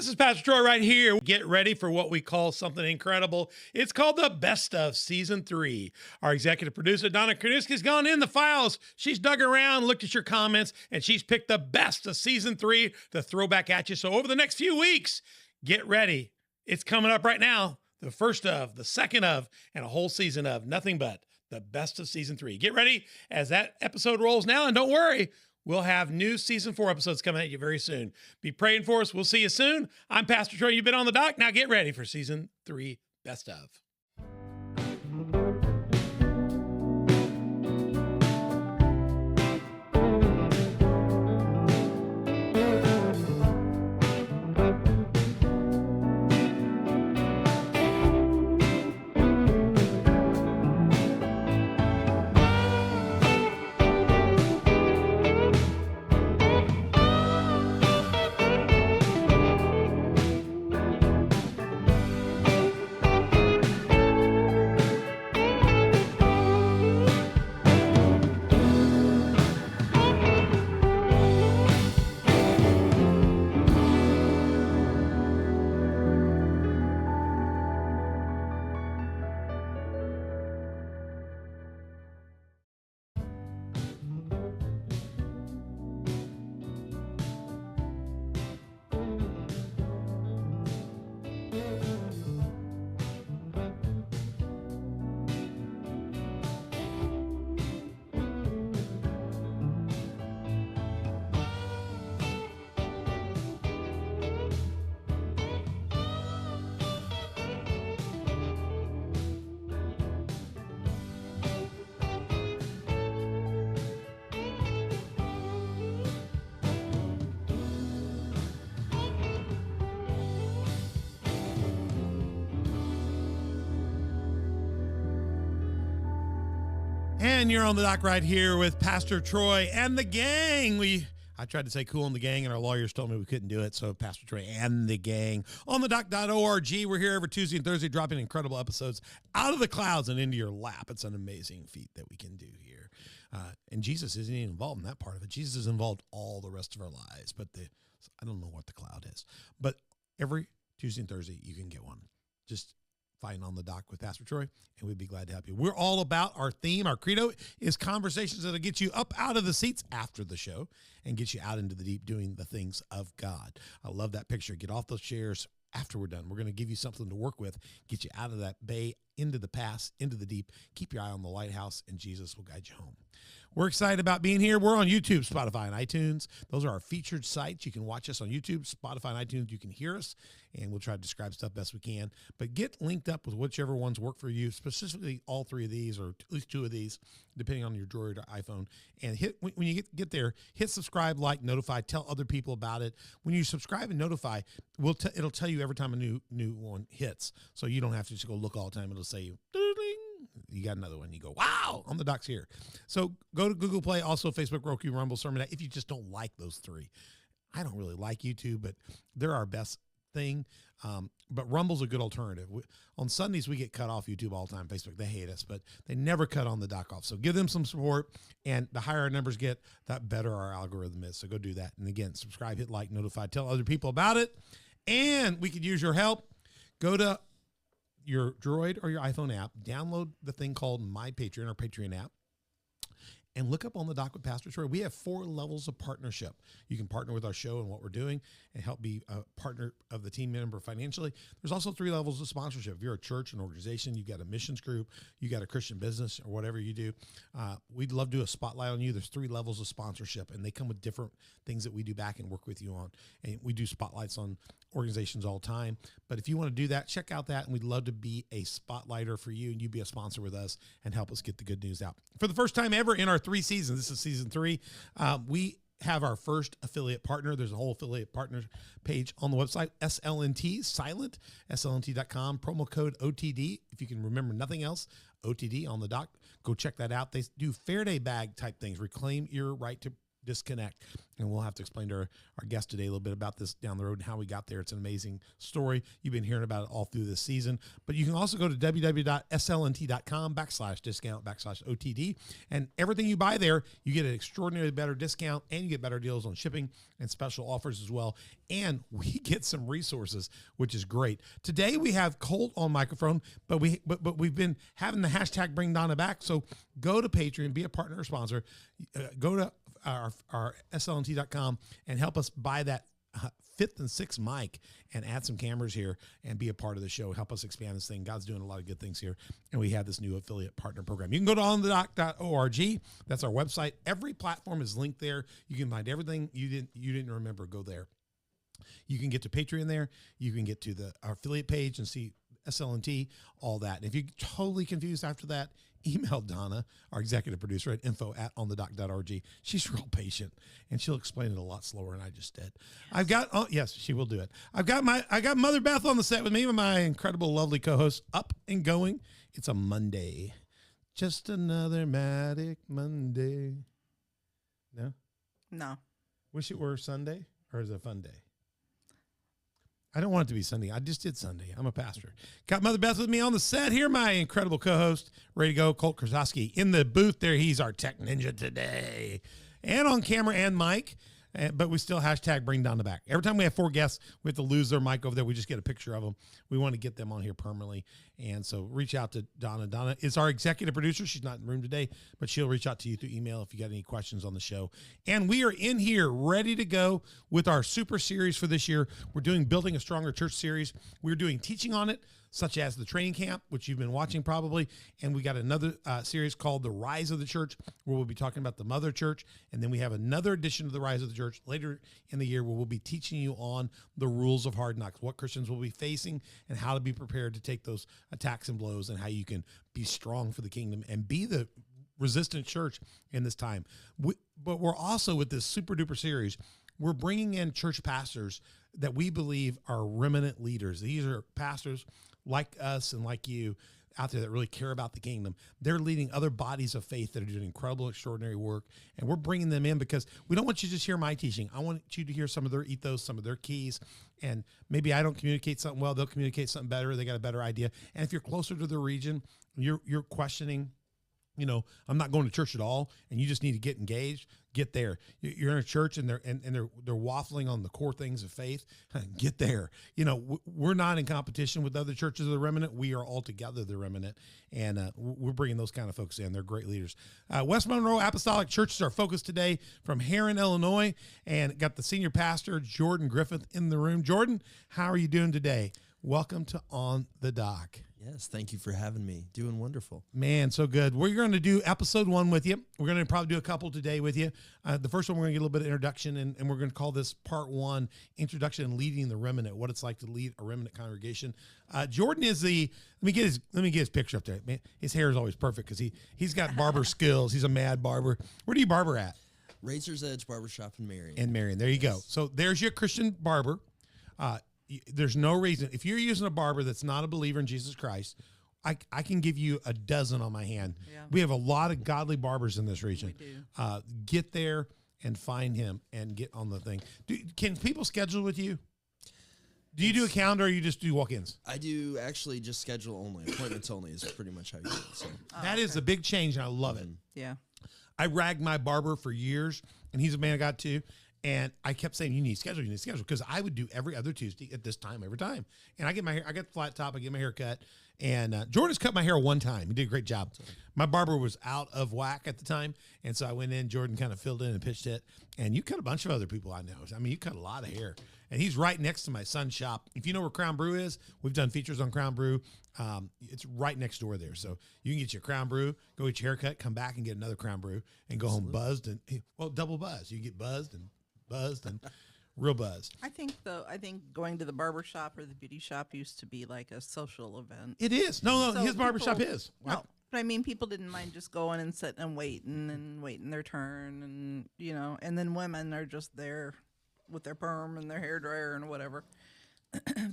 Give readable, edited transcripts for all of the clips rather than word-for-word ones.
This is Pastor Troy right here. Get ready for what we call something incredible. It's called the Best of Season 3. Our executive producer, Donna Kraniski's gone in the files. She's dug around, looked at your comments, and she's picked the best of Season 3 to throw back at you. So over the next few weeks, get ready. It's coming up right now. The first of, the second of, and a whole season of nothing but the best of Season 3. Get ready as that episode rolls now, and don't worry, we'll have new Season 4 episodes coming at you very soon. Be praying for us. We'll see you soon. I'm Pastor Troy. You've been on the dock. Now get ready for Season 3 Best of. And you're on the dock right here with Pastor Troy and the gang. I tried to say cool and the gang, and our lawyers told me we couldn't do it. So Pastor Troy and the gang on the dock.org. We're here every Tuesday and Thursday, dropping incredible episodes out of the clouds and into your lap. It's an amazing feat that we can do here. And Jesus isn't even involved in that part of it. Jesus is involved all the rest of our lives. But I don't know what the cloud is. But every Tuesday and Thursday, you can get one. Just find On the Dock with Pastor Troy, and we'd be glad to help you. We're all about our theme. Our credo is conversations that'll get you up out of the seats after the show and get you out into the deep doing the things of God. I love that picture. Get off those chairs after we're done. We're going to give you something to work with, get you out of that bay, into the past, into the deep. Keep your eye on the lighthouse, and Jesus will guide you home. We're excited about being here. We're on YouTube, Spotify, and iTunes. Those are our featured sites. You can watch us on YouTube, Spotify, and iTunes. You can hear us, and we'll try to describe stuff best we can. But get linked up with whichever ones work for you, specifically all three of these, or at least two of these, depending on your Droid or iPhone. And when you get there, hit subscribe, like, notify, tell other people about it. When you subscribe and notify, it'll tell you every time a new one hits, so you don't have to just go look all the time. It'll say, you got another one. You go, wow, On the Dock's here. So go to Google Play, also Facebook, Roku, Rumble, Sermon. If you just don't like those three. I don't really like YouTube, but they're our best thing. But Rumble's a good alternative. On Sundays, we get cut off YouTube all the time. Facebook, they hate us, but they never cut On the Dock off. So give them some support, and the higher our numbers get, the better our algorithm is. So go do that. And again, subscribe, hit like, notify, tell other people about it. And we could use your help. Go to your Droid or your iPhone app, download the thing called My Patreon, or Patreon app, and look up On the Dock with Pastor Troy. We have 4 levels of partnership. You can partner with our show and what we're doing and help be a partner of the team member financially. There's also 3 levels of sponsorship. If you're a church, an organization, you got a missions group, you got a Christian business, or whatever you do, we'd love to do a spotlight on you. There's 3 levels of sponsorship, and they come with different things that we do back and work with you on. And we do spotlights on organizations all the time. But if you want to do that, check out that, and we'd love to be a spotlighter for you, and you be a sponsor with us and help us get the good news out. For the first time ever in our 3 seasons, this is season 3, we have our first affiliate partner. There's a whole affiliate partner page on the website, SLNT, silent, slnt.com, promo code OTD. If you can remember nothing else, OTD On the Dock. Go check that out. They do Fair Day bag type things. Reclaim your right to disconnect. And we'll have to explain to our guest today a little bit about this down the road and how we got there. It's an amazing story. You've been hearing about it all through this season. But you can also go to www.slnt.com/discount/OTD. And everything you buy there, you get an extraordinarily better discount, and you get better deals on shipping and special offers as well. And we get some resources, which is great. Today we have Colt on microphone, but we've been having the hashtag Bring Donna Back. So go to Patreon, be a partner or sponsor. Go to our slnt.com and help us buy that 5th and 6th mic and add some cameras here and be a part of the show. Help us expand this thing. God's doing a lot of good things here. And we have this new affiliate partner program. You can go to onthedoc.org. That's our website. Every platform is linked there. You can find everything you didn't remember. Go there. You can get to Patreon there. You can get to our affiliate page and see SLNT, all that. And if you're totally confused after that, email Donna, our executive producer, at info@onthedoc.org. She's real patient, and she'll explain it a lot slower than I just did. Yes. Yes, she will do it. I got Mother Beth on the set with me, and my incredible, lovely co-host, up and going. It's a Monday. Just another Matic Monday. No? No. Wish it were Sunday, or is it a fun day? I don't want it to be Sunday. I just did Sunday. I'm a pastor. Got Mother Beth with me on the set here, my incredible co-host, ready to go, Colt Krasowski. In the booth there, he's our tech ninja today. And on camera and mic, but we still hashtag Bring Donna Back. Every time we have 4 guests, we have to lose their mic over there. We just get a picture of them. We want to get them on here permanently. And so reach out to Donna. Donna is our executive producer. She's not in the room today, but she'll reach out to you through email if you got any questions on the show. And we are in here ready to go with our super series for this year. We're doing Building a Stronger Church series. We're doing teaching on it, such as the training camp, which you've been watching probably. And we got another series called The Rise of the Church, where we'll be talking about the mother church. And then we have another edition of The Rise of the Church later in the year, where we'll be teaching you on the rules of hard knocks, what Christians will be facing and how to be prepared to take those attacks and blows, and how you can be strong for the kingdom and be the resistant church in this time. But we're also, with this super duper series, we're bringing in church pastors that we believe are remnant leaders. These are pastors like us and like you out there that really care about the kingdom. They're leading other bodies of faith that are doing incredible, extraordinary work. And we're bringing them in because we don't want you to just hear my teaching. I want you to hear some of their ethos, some of their keys. And maybe I don't communicate something well. They'll communicate something better. They got a better idea. And if you're closer to the region, you're questioning, I'm not going to church at all, and you just need to get engaged, get there. You're in a church and they're waffling on the core things of faith. Get there. We're not in competition with other churches of the remnant. We are all together the remnant, and we're bringing those kind of folks in. They're great leaders. West Monroe Apostolic Church is our focus today, from Heron, Illinois, and got the senior pastor, Jordan Griffith, in the room. Jordan, how are you doing today? Welcome to On the Dock. Yes, thank you for having me. Doing wonderful. Man, so good. We're going to do episode 1 with you. We're going to probably do a couple today with you. The first one, we're going to get a little bit of introduction, and we're going to call this part 1, Introduction and Leading the Remnant, what it's like to lead a remnant congregation. Jordan is let me get his picture up there. Man, his hair is always perfect because he's got barber skills. He's a mad barber. Where do you barber at? Razor's Edge Barbershop in Marion. There you go. So there's your Christian barber. There's no reason, if you're using a barber that's not a believer in Jesus Christ, I can give you a dozen on my hand. Yeah. We have a lot of godly barbers in this region. We do. Get there and find him and get on the thing. Can people schedule with you? Do you do a calendar, or you just do walk-ins? I do actually just schedule only. Appointments only is pretty much how you do it. So. That is a big change, and I love it. Yeah. I ragged my barber for years, and he's a man of God too. And I kept saying, you need to schedule, because I would do every other Tuesday at this time every time. And I get my hair, I get the flat top, I get my hair cut. And Jordan's cut my hair one time. He did a great job. My barber was out of whack at the time. And so I went in, Jordan kind of filled in and pitched it. And you cut a bunch of other people I know. I mean, you cut a lot of hair. And he's right next to my son's shop. If you know where Crown Brew is, we've done features on Crown Brew. It's right next door there. So you can get your Crown Brew, go get your haircut, come back and get another Crown Brew, and go home buzzed. And double buzz. You get buzzed and real buzzed. I think going to the barber shop or the beauty shop used to be like a social event. It is. No, so his barber shop is. No, but I mean, people didn't mind just going and sitting and waiting their turn, and then women are just there with their perm and their hair dryer and whatever.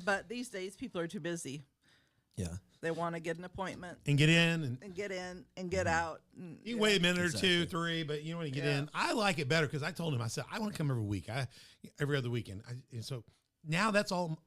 But these days, people are too busy. Yeah. They want to get an appointment and get in and get in and get out. And, you can wait a minute or Exactly. 2, 3, but you know when you get Yeah. in, I like it better because I told him, I said, I want to come every week. Every other weekend. And so now that's all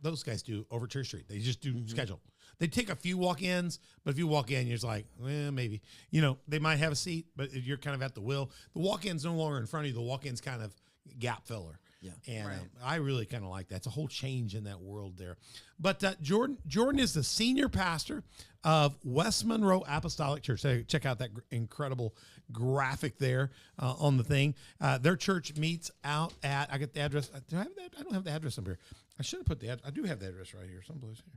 those guys do over Church Street. They just do schedule. They take a few walk-ins, but if you walk in, you're just like, well, maybe. You know, they might have a seat, but you're kind of at the will. The walk-in's no longer in front of you. The walk-in's kind of gap filler. Yeah. And Right. I really kind of like that. It's a whole change in that world there. But Jordan is the senior pastor of West Monroe Apostolic Church. So check out that incredible graphic there on the thing. Their church meets out at, I get the address. Do I have that? I don't have the address up here. I should have put the address. I do have the address right here, someplace here.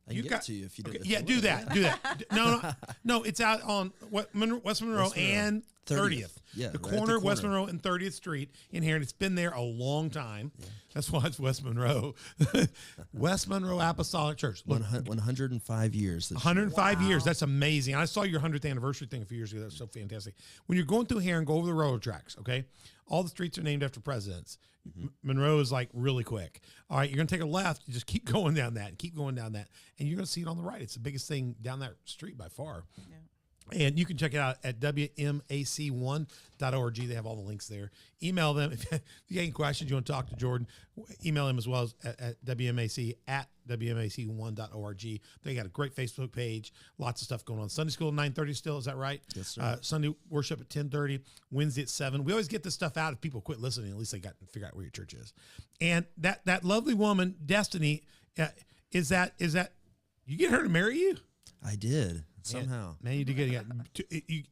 I can get it to you if you did. Okay, yeah, do that. Do that. No, it's out on West Monroe and 30th. Yeah, the right at corner, the West corner. Monroe and 30th Street in here, and it's been there a long time. Yeah. That's why it's West Monroe. West Monroe Apostolic Church. Look, 105 years. This 105 Wow. years. That's amazing. I saw your 100th anniversary thing a few years ago. That's so fantastic. When you're going through here and go over the railroad tracks, okay, all the streets are named after presidents. Monroe is like really quick. All right, you're going to take a left. You just keep going down that and keep going down that. And you're going to see it on the right. It's the biggest thing down that street by far. Yeah. And you can check it out at wmac1.org. They have all the links there. Email them. If you have any questions, you want to talk to Jordan, email him as well as at wmac1.org. They got a great Facebook page, lots of stuff going on. Sunday school at 9:30 still, is that right? Yes, sir. Sunday worship at 10:30, Wednesday at 7. We always get this stuff out. If people quit listening, at least they got to figure out where your church is. And that lovely woman, Destiny, is that you get her to marry you? I did somehow. Man, you did good.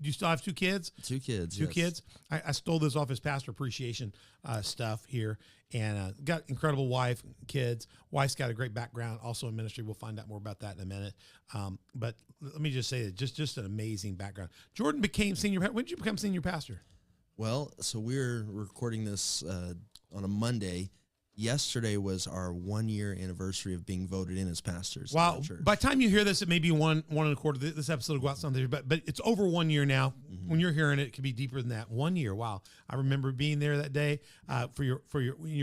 You still have 2 kids? 2 kids. Two yes. kids. I stole this off his pastor appreciation stuff here, and got incredible wife, kids. Wife's got a great background, also in ministry. We'll find out more about that in a minute. But let me just say that just an amazing background. Jordan became senior. When did you become senior pastor? Well, so we're recording this on a Monday. Yesterday was our 1-year anniversary of being voted in as pastors. Wow! In our church. By the time you hear this, it may be one and a quarter. This episode will go out Sunday, but it's over 1 year now. When you're hearing it, it could be deeper than that. 1 year. Wow! I remember being there that day for your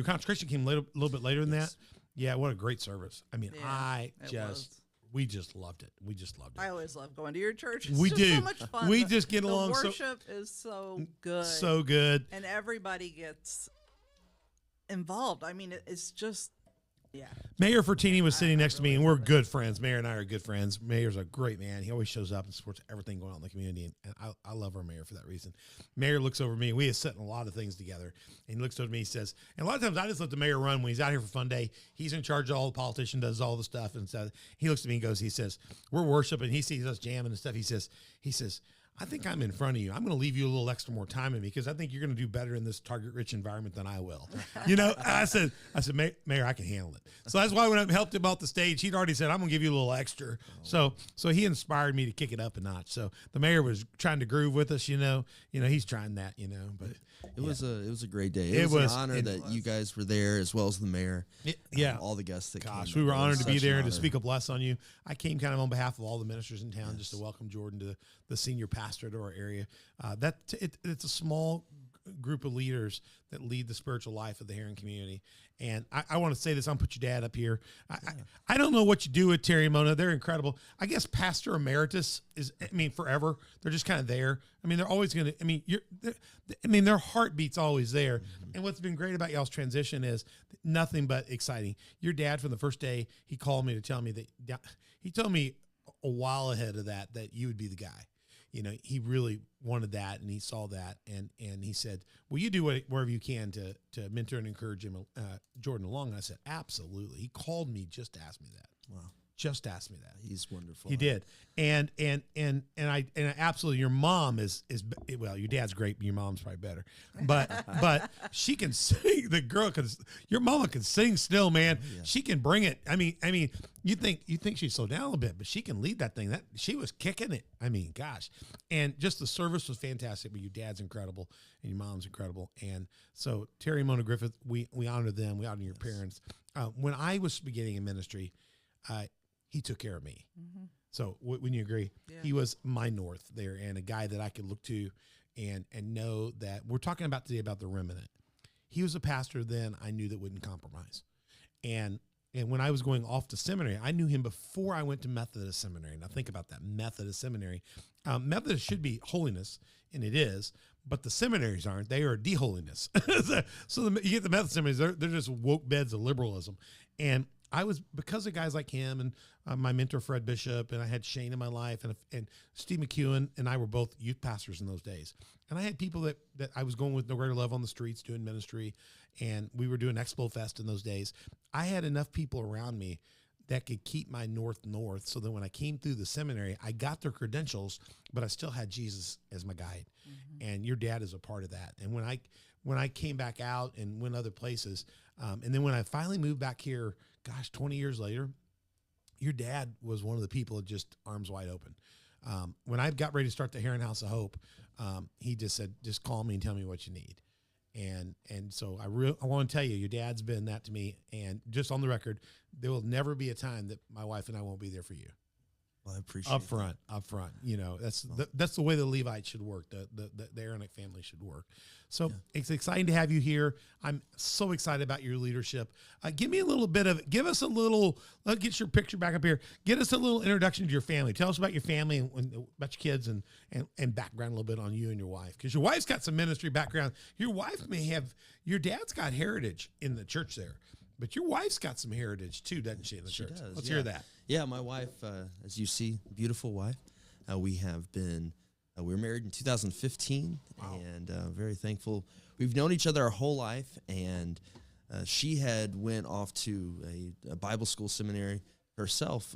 consecration came a little bit later than that. Yeah, what a great service! I mean, Yeah, it was. we just loved it. We just loved it. I always love going to your church. It's We just do. so much fun. We just get the along so- worship is so good. So good. And everybody gets involved. I mean, it's just, yeah. Mayor Fertini was sitting next to me, and we're good friends. Mayor and I are good friends. Mayor's a great man. He always shows up and supports everything going on in the community, and I love our mayor for that reason. Mayor looks over me. We have set a lot of things together, and he looks over me. He says, and a lot of times I just let the mayor run when he's out here for fun day. He's in charge of all the politician, does all the stuff, and so he looks at me and goes, he says, we're worshiping. He sees us jamming and stuff. He says, I think I'm in front of you. I'm going to leave you a little extra more time in me because I think you're going to do better in this target-rich environment than I will. You know, I said, Mayor, I can handle it. So that's why when I helped him out the stage, he'd already said, I'm going to give you a little extra. So he inspired me to kick it up a notch. So the mayor was trying to groove with us, you know, he's trying that, but It was a great day. It It was- was an honor it that you guys were there, as well as the mayor. yeah. All the guests that Gosh, came. we were It was honored to be such an there and to honor. speak a bless on you. I came kind of on behalf of all the ministers in town just to welcome Jordan to the senior pastor to our area. It's a small group of leaders that lead the spiritual life of the Heron community. And I want to say this. I'm going to put your dad up here. I don't know what you do with Terry and Mona. They're incredible. I guess Pastor Emeritus is, forever. They're just kind of there. They're always going to, their heartbeat's always there. Mm-hmm. And what's been great about y'all's transition is nothing but exciting. Your dad, from the first day, he called me to tell me that, he told me a while ahead of that you would be the guy. He really wanted that, and he saw that, and he said, "Will you do whatever you can to mentor and encourage him, Jordan along?" And I said, "Absolutely." He called me just to ask me that. Wow. Just asked me that. He's wonderful. He did, and I absolutely. Your mom is well. Your dad's great, but your mom's probably better. But she can sing. The girl can. Your mama can sing still, man. Yeah. She can bring it. You think she'd slow down a little bit, but she can lead that thing. That she was kicking it. Gosh, and just the service was fantastic. But your dad's incredible, and your mom's incredible, and so Terry and Mona Griffith, we honor them. We honor your parents. When I was beginning in ministry, he took care of me. Mm-hmm. So wouldn't you agree? Yeah. He was my north there, and a guy that I could look to and know that we're talking about today about the remnant. He was a pastor then I knew that wouldn't compromise. And And when I was going off to seminary, I knew him before I went to Methodist seminary. Now think about that, Methodist seminary. Methodist should be holiness, and it is, but the seminaries aren't. They are de-holiness. So you get the Methodist seminaries, they're just woke beds of liberalism. And I was, because of guys like him and my mentor, Fred Bishop, and I had Shane in my life, and Steve McEwen and I were both youth pastors in those days. And I had people that I was going with No Greater Love on the streets doing ministry, and we were doing Expo Fest in those days. I had enough people around me that could keep my north, so that when I came through the seminary, I got their credentials, but I still had Jesus as my guide. Mm-hmm. And your dad is a part of that. And when I came back out and went other places, and then when I finally moved back here, 20 years later, your dad was one of the people that just arms wide open. When I got ready to start the Heron House of Hope, he just said, just call me and tell me what you need. And so I want to tell you, your dad's been that to me. And just on the record, there will never be a time that my wife and I won't be there for you. Well, I appreciate up front. You know, that's the way the Levites should work. The Aaronic family should work. So It's exciting to have you here. I'm so excited about your leadership. Give me a little bit of, give us a little, let's get your picture back up here. Get us a little introduction to your family. Tell us about your family and about your kids and background a little bit on you and your wife. Because your wife's got some ministry background. Your wife may have, your dad's got heritage in the church there. But your wife's got some heritage too, doesn't she, in the church? Does, Let's hear that. Yeah, my wife, as you see, beautiful wife. We have been, we were married in 2015, and very thankful. We've known each other our whole life, and she had went off to a Bible school seminary herself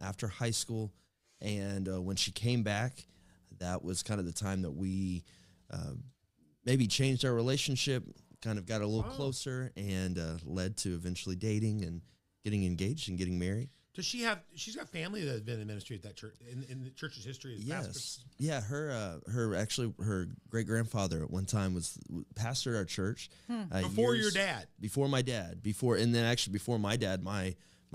after high school, and when she came back, that was kind of the time that we maybe changed our relationship, kind of got a little closer, and led to eventually dating and getting engaged and getting married. Does she have? She's got family that has been in ministry at that church in the church's history. As pastors? Yeah. Her great grandfather at one time was pastored our church before your dad. Before my dad. And then actually before my dad, my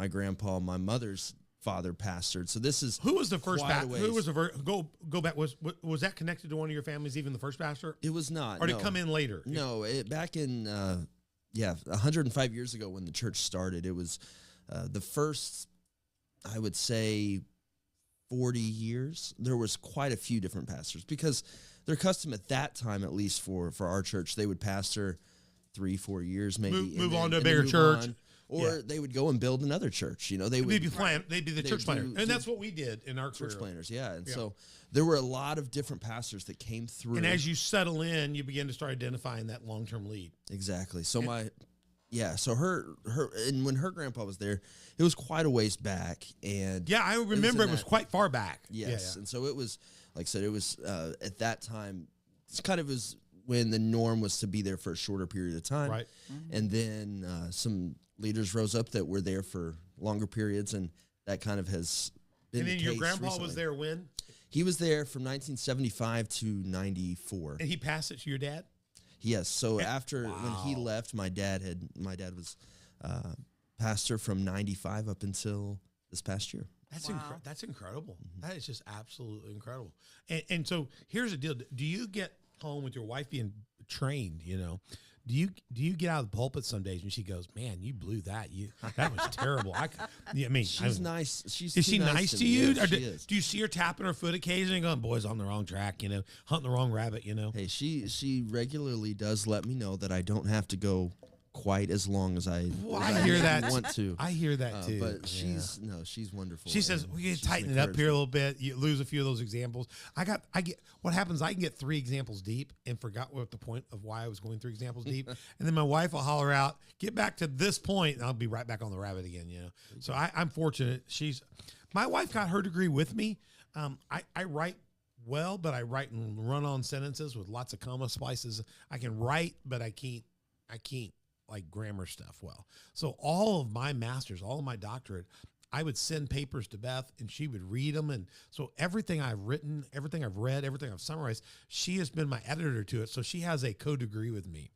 grandpa, my mother's father pastored. So this is who was the first pastor? Who was the first? Go back. Was that connected to one of your families? Even the first pastor? It was not. Or did it come in later? No, back in 105 years ago when the church started. It was the first, I would say, 40 years. There was quite a few different pastors because their custom at that time, at least for our church, they would pastor 3-4 years, maybe move on to a bigger church. Or they would go and build another church. You know, they'd be the church planner, and that's what we did in our church career. Planners. Yeah, and so there were a lot of different pastors that came through. And as you settle in, you begin to start identifying that long-term lead. Exactly. So so her, and when her grandpa was there, it was quite a ways back, and I remember it was quite far back. Yes, and so it was, like I said, it was at that time. It's kind of was when the norm was to be there for a shorter period of time, right? And then some leaders rose up that were there for longer periods, and that kind of has been. And then the your case grandpa recently. was there when? He was there from 1975 to 94. And he passed it to your dad? Yes. So after when he left, my dad was pastor from 95 up until this past year. That's incredible. Mm-hmm. That is just absolutely incredible. And so here's the deal. Do you get home with your wife being trained, you know? Do you get out of the pulpit some days and she goes, "Man, you blew that. That was terrible." She's nice. Is she nice to you? Yeah, do you see her tapping her foot occasionally and going, "Boy's on the wrong track, you know, hunting the wrong rabbit," you know? Hey, she regularly does let me know that I don't have to go quite as long as I hear that. Want to. I hear that too. But she's wonderful. She says we can tighten it up here a little bit. You lose a few of those examples. What happens? I can get 3 examples deep and forgot what the point of why I was going 3 examples deep, and then my wife will holler out, "Get back to this point," and I'll be right back on the rabbit again. You know. So I'm fortunate. My wife got her degree with me. I write well, but I write in run-on sentences with lots of comma splices. I can write, but I can't like grammar stuff well. So all of my masters, all of my doctorate, I would send papers to Beth and she would read them. And so everything I've written, everything I've read, everything I've summarized, she has been my editor to it. So she has a co-degree with me.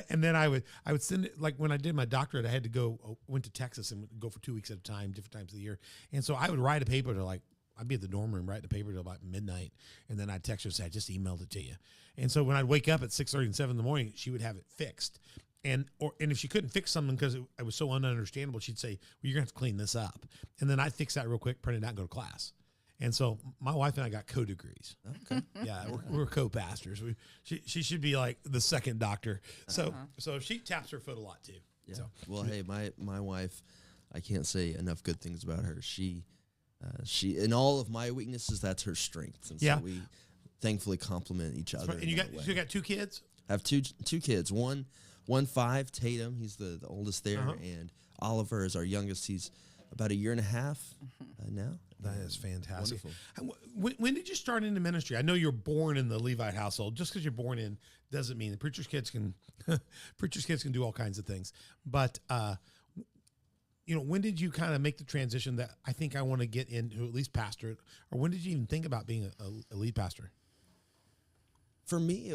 And then I would send it, like when I did my doctorate, I had to went to Texas and go for 2 weeks at a time, different times of the year. And so I would write a paper to I'd be at the dorm room writing the paper till about midnight, and then I'd text her and say, "I just emailed it to you." And so when I'd wake up at 6:30 and 7 in the morning, she would have it fixed. And if she couldn't fix something because it was so ununderstandable, she'd say, well, you're going to have to clean this up. And then I'd fix that real quick, print it out, and go to class. And so my wife and I got co-degrees. Okay. Yeah, we're co-pastors. She should be like the second doctor. So she taps her foot a lot too. Yeah. So. Well, hey, my wife, I can't say enough good things about her. She in all of my weaknesses, that's her strength. And so we thankfully complement each other. And you got 2 kids? I have two kids. One 5, Tatum, he's the oldest there, and Oliver is our youngest. He's about a year and a half now. That is fantastic. Wonderful. When did you start into ministry? I know you're born in the Levite household. Just because you're born in doesn't mean the preacher's kids can do all kinds of things. But when did you kind of make the transition that I think I want to get into at least pastorate, or when did you even think about being a lead pastor? For me,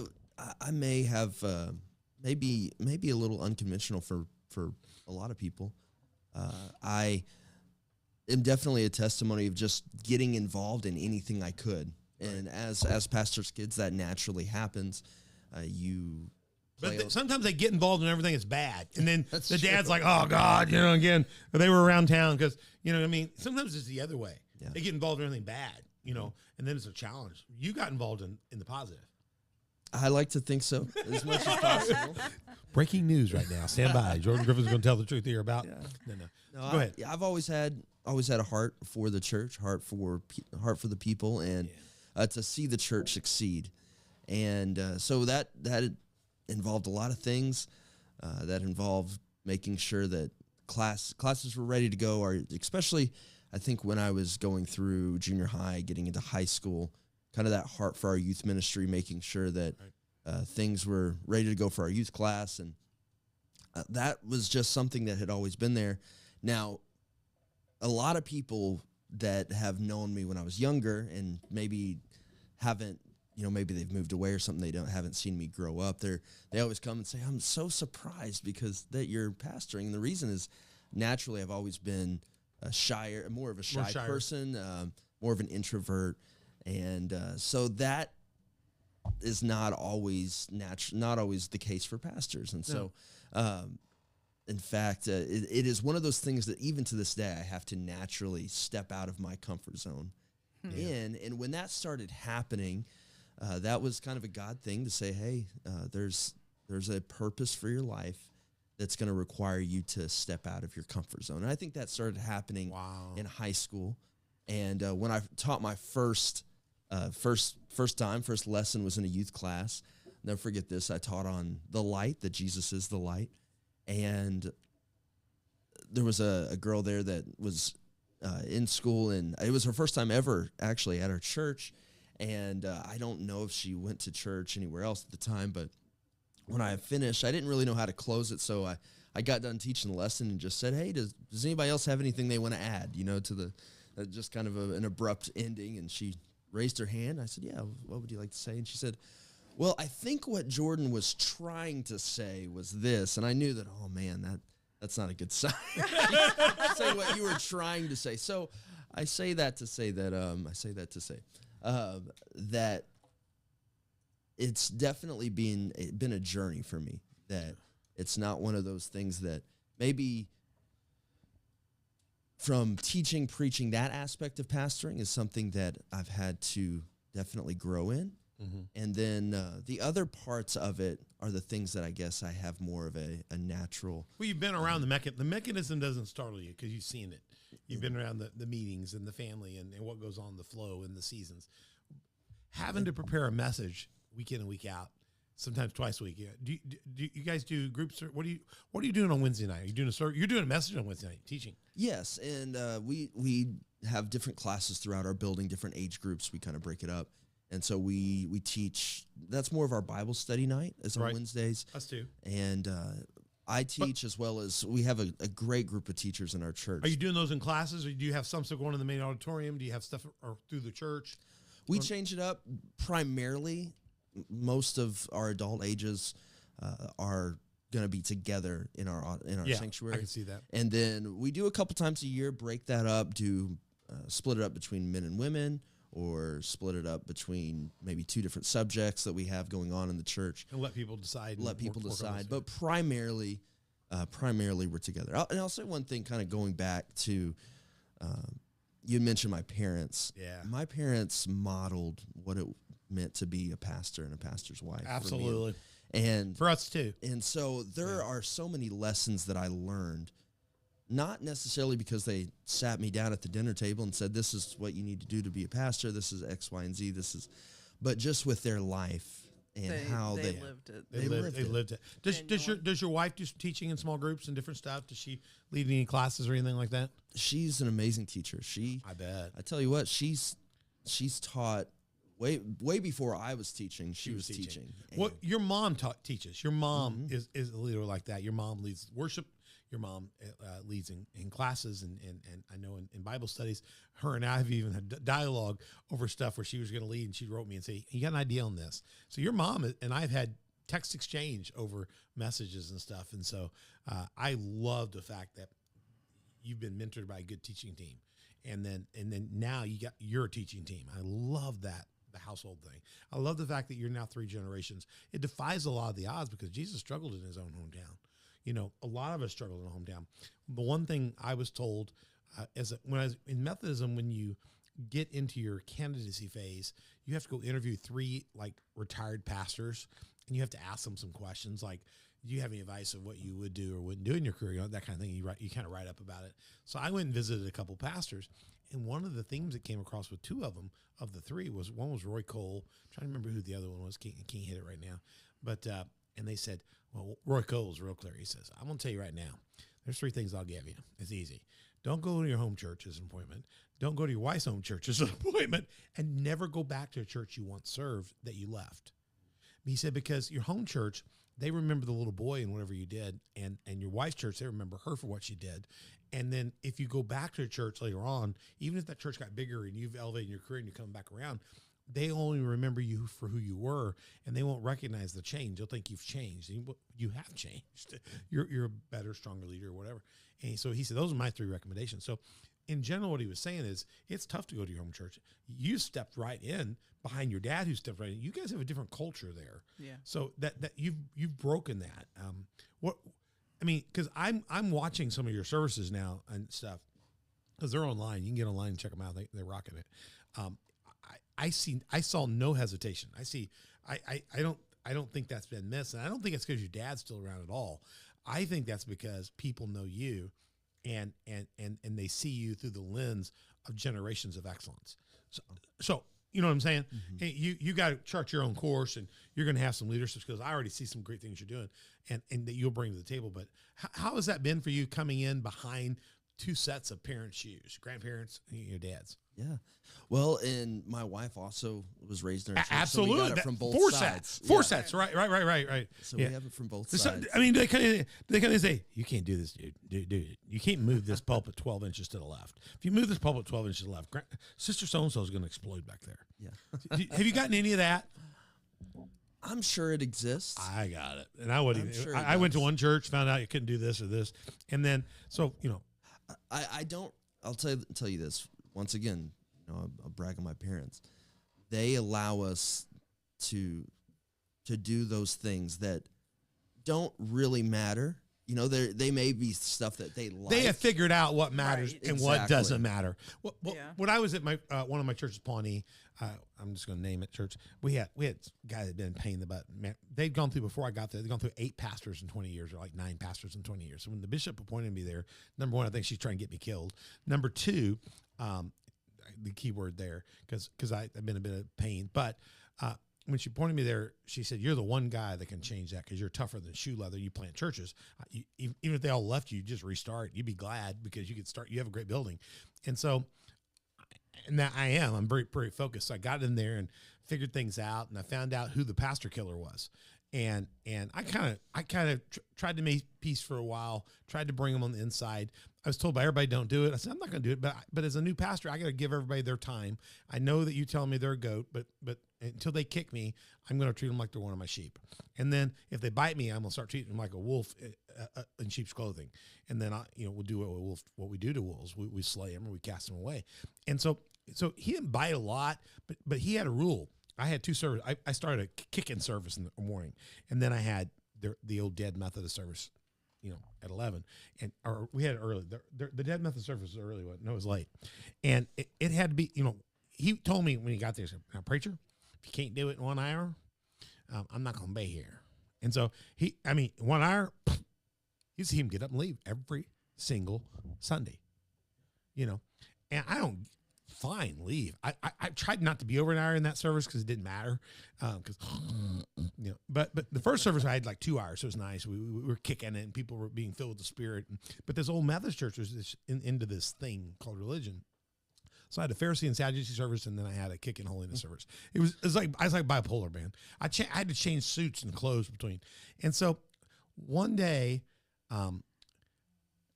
I may have maybe a little unconventional for a lot of people. I am definitely a testimony of just getting involved in anything I could, and as pastors' kids, that naturally happens. But sometimes they get involved in everything that's bad, and then the dad's true. like, "Oh God, again, they were around town because sometimes it's the other way. Yeah. They get involved in everything bad, and then it's a challenge. You got involved in the positive. I like to think so, as much as possible. Breaking news right now. Stand by. Jordan Griffith's going to tell the truth here about. Yeah. No. Go ahead. I've always had a heart for the church, heart for the people, and to see the church succeed. And so that involved a lot of things. That involved making sure that classes were ready to go, or especially I think when I was going through junior high, getting into high school, kind of that heart for our youth ministry, making sure that things were ready to go for our youth class. And that was just something that had always been there. Now, a lot of people that have known me when I was younger and maybe haven't, maybe they've moved away or something, haven't seen me grow up. They always come and say, I'm so surprised because that you're pastoring. And the reason is naturally I've always been more of a shy person, more of an introvert. And so that is not always the case for pastors. And so, in fact, it is one of those things that even to this day, I have to naturally step out of my comfort zone. And when that started happening, that was kind of a God thing to say, hey, there's a purpose for your life that's going to require you to step out of your comfort zone. And I think that started happening in high school. And when I taught my first lesson was in a youth class. Never forget this. I taught on the light, that Jesus is the light. And there was a girl there that was in school, and it was her first time ever actually at our church. And I don't know if she went to church anywhere else at the time, but when I finished, I didn't really know how to close it. So I got done teaching the lesson and just said, hey, does anybody else have anything they want to add, to the just kind of an abrupt ending? And she raised her hand. I said, yeah, what would you like to say? And she said, well, I think what Jordan was trying to say was this. And I knew that, oh, man, that's not a good sign. Say what you were trying to say. So I say that to say that, that it's definitely been a journey for me, that it's not one of those things that maybe from preaching that aspect of pastoring is something that I've had to definitely grow in. Mm-hmm. And then the other parts of it are the things that I guess I have more of a natural. Well, you've been around the mechanism doesn't startle you because you've seen it. You've been around the meetings and the family and what goes on, the flow and the seasons. Having to prepare a message week in and week out, sometimes twice a week. Yeah. Do you guys do groups? What are you doing on Wednesday night? You're doing a message on Wednesday night, teaching. Yes, and we have different classes throughout our building, different age groups. We kind of break it up. And so we teach. That's more of our Bible study night is on Wednesdays. Us too. And I teach as well as we have a great group of teachers in our church. Are you doing those in classes, or do you have some stuff going in the main auditorium? Do you have stuff through the church? We change it up primarily. Most of our adult ages are going to be together in our sanctuary. I can see that. And then we do a couple times a year, break that up, split it up between men and women, or split it up between maybe 2 different subjects that we have going on in the church. And let people decide. Let people decide. But primarily we're together. I'll say one thing kind of going back to, you mentioned my parents. Yeah. My parents modeled what it meant to be a pastor and a pastor's wife. Absolutely. And for us too. And so there are so many lessons that I learned, not necessarily because they sat me down at the dinner table and said, this is what you need to do to be a pastor. This is X, Y, and Z. But just with their life and how they lived it. They lived it. Does your wife do some teaching in small groups and different stuff? Does she lead any classes or anything like that? She's an amazing teacher. I bet. I tell you what, she's taught way before I was teaching. She was teaching. Well, your mom teaches. Your mom is a leader like that. Your mom leads worship. Your mom leads in classes, and I know in Bible studies, her and I have even had dialogue over stuff where she was going to lead, and she wrote me and say, you got an idea on this? So your mom and I have had text exchange over messages and stuff, and so I love the fact that you've been mentored by a good teaching team, and then now you got your teaching team. I love that. The household thing. I love the fact that you're now 3 generations. It defies a lot of the odds because Jesus struggled in his own hometown. You know, a lot of us struggle in the hometown. The one thing I was told when I was in Methodism, when you get into your candidacy phase, you have to go interview 3 like retired pastors, and you have to ask them some questions like, do you have any advice of what you would do or wouldn't do in your career? You know, that kind of thing. You kind of write up about it. So I went and visited a couple pastors, and one of the themes that came across with 2 of them, of the 3, was one was Roy Cole. I'm trying to remember who the other one was. Can't hit it right now. But and they said, well, Roy Cole was real clear. He says, I'm going to tell you right now, there's 3 things I'll give you. It's easy. Don't go to your home church as an appointment. Don't go to your wife's home church as an appointment, and never go back to a church you once served that you left. He said, because your home church, they remember the little boy and whatever you did, and your wife's church, they remember her for what she did. And then if you go back to a church later on, even if that church got bigger and you've elevated your career and you come back around, they only remember you for who you were, and they won't recognize the change. They'll think you've changed. You have changed. You're a better, stronger leader or whatever. And so he said, those are my 3 recommendations. So in general, what he was saying is it's tough to go to your home church. You stepped right in behind your dad who stepped right in. You guys have a different culture there. Yeah. So that you've broken that. Because I'm watching some of your services now and stuff because they're online. You can get online and check them out. They're rocking it. I saw no hesitation. I don't think that's been missed. And I don't think it's because your dad's still around at all. I think that's because people know you and they see you through the lens of generations of excellence. So you know what I'm saying? Mm-hmm. Hey, you got to chart your own course, and you're going to have some leadership skills. I already see some great things you're doing and that you'll bring to the table. But how has that been for you coming in behind 2 sets of parents' shoes, grandparents and your dad's? Yeah. Well, and my wife also was raised in our church. Absolutely. So we got it from both 4 sides. sets. 4 sets. Right. So we have it from both sides. I mean, they kind of say, you can't do this, dude. You can't move this pulpit 12 inches to the left. If you move this pulpit 12 inches to the left, Sister So-and-so is going to explode back there. Yeah. Have you gotten any of that? I'm sure it exists. I got it. And I wouldn't. Sure I went to one church, found out you couldn't do this or this. And then, so, you know. I'll tell you this. Once again, I'll brag on my parents. They allow us to do those things that don't really matter. You know, they may be stuff that they like. They have figured out what matters and what doesn't matter. Yeah. When I was at my one of my churches, Pawnee, I'm just going to name it church. We had guys that had been a pain in the butt. Man, they'd gone through before I got there. They'd gone through 8 pastors in 20 years, or like 9 pastors in 20 years. So when the bishop appointed me there, number 1, I think she's trying to get me killed. Number 2, the key word there, because I've been a bit of pain, but. When she appointed me there, she said, you're the one guy that can change that because you're tougher than shoe leather. You plant churches. Even if they all left you, just restart. You'd be glad because you could start. You have a great building. And so, and that I am. I'm very, very focused. So I got in there and figured things out, and I found out who the pastor killer was. And I kind of tried to make peace for a while, tried to bring them on the inside. I was told by everybody, don't do it. I said, I'm not going to do it. But as a new pastor, I got to give everybody their time. I know that you tell me they're a goat, but until they kick me, I'm going to treat them like they're one of my sheep. And then if they bite me, I'm going to start treating them like a wolf in sheep's clothing. And then we'll do what we do to wolves. We slay them or we cast them away. And so so he didn't bite a lot, but he had a rule. I had two services. I started a kick-in service in the morning, and then I had the old dead Methodist service, at 11, or we had it early. The dead Methodist service was early. No, it was late, and it had to be. He told me when he got there, he said, "Now, preacher, if you can't do it in 1 hour, I'm not going to be here." And so 1 hour, you see him get up and leave every single Sunday, and I don't. Fine, leave. I tried not to be over an hour in that service because it didn't matter. But the first service I had like 2 hours, so it was nice. We were kicking it, and people were being filled with the Spirit. But this old Methodist church was into this thing called religion. So I had a Pharisee and Sadducee service, and then I had a kick and holiness service. It was like I was like bipolar, man. I had to change suits and clothes between. And so one day,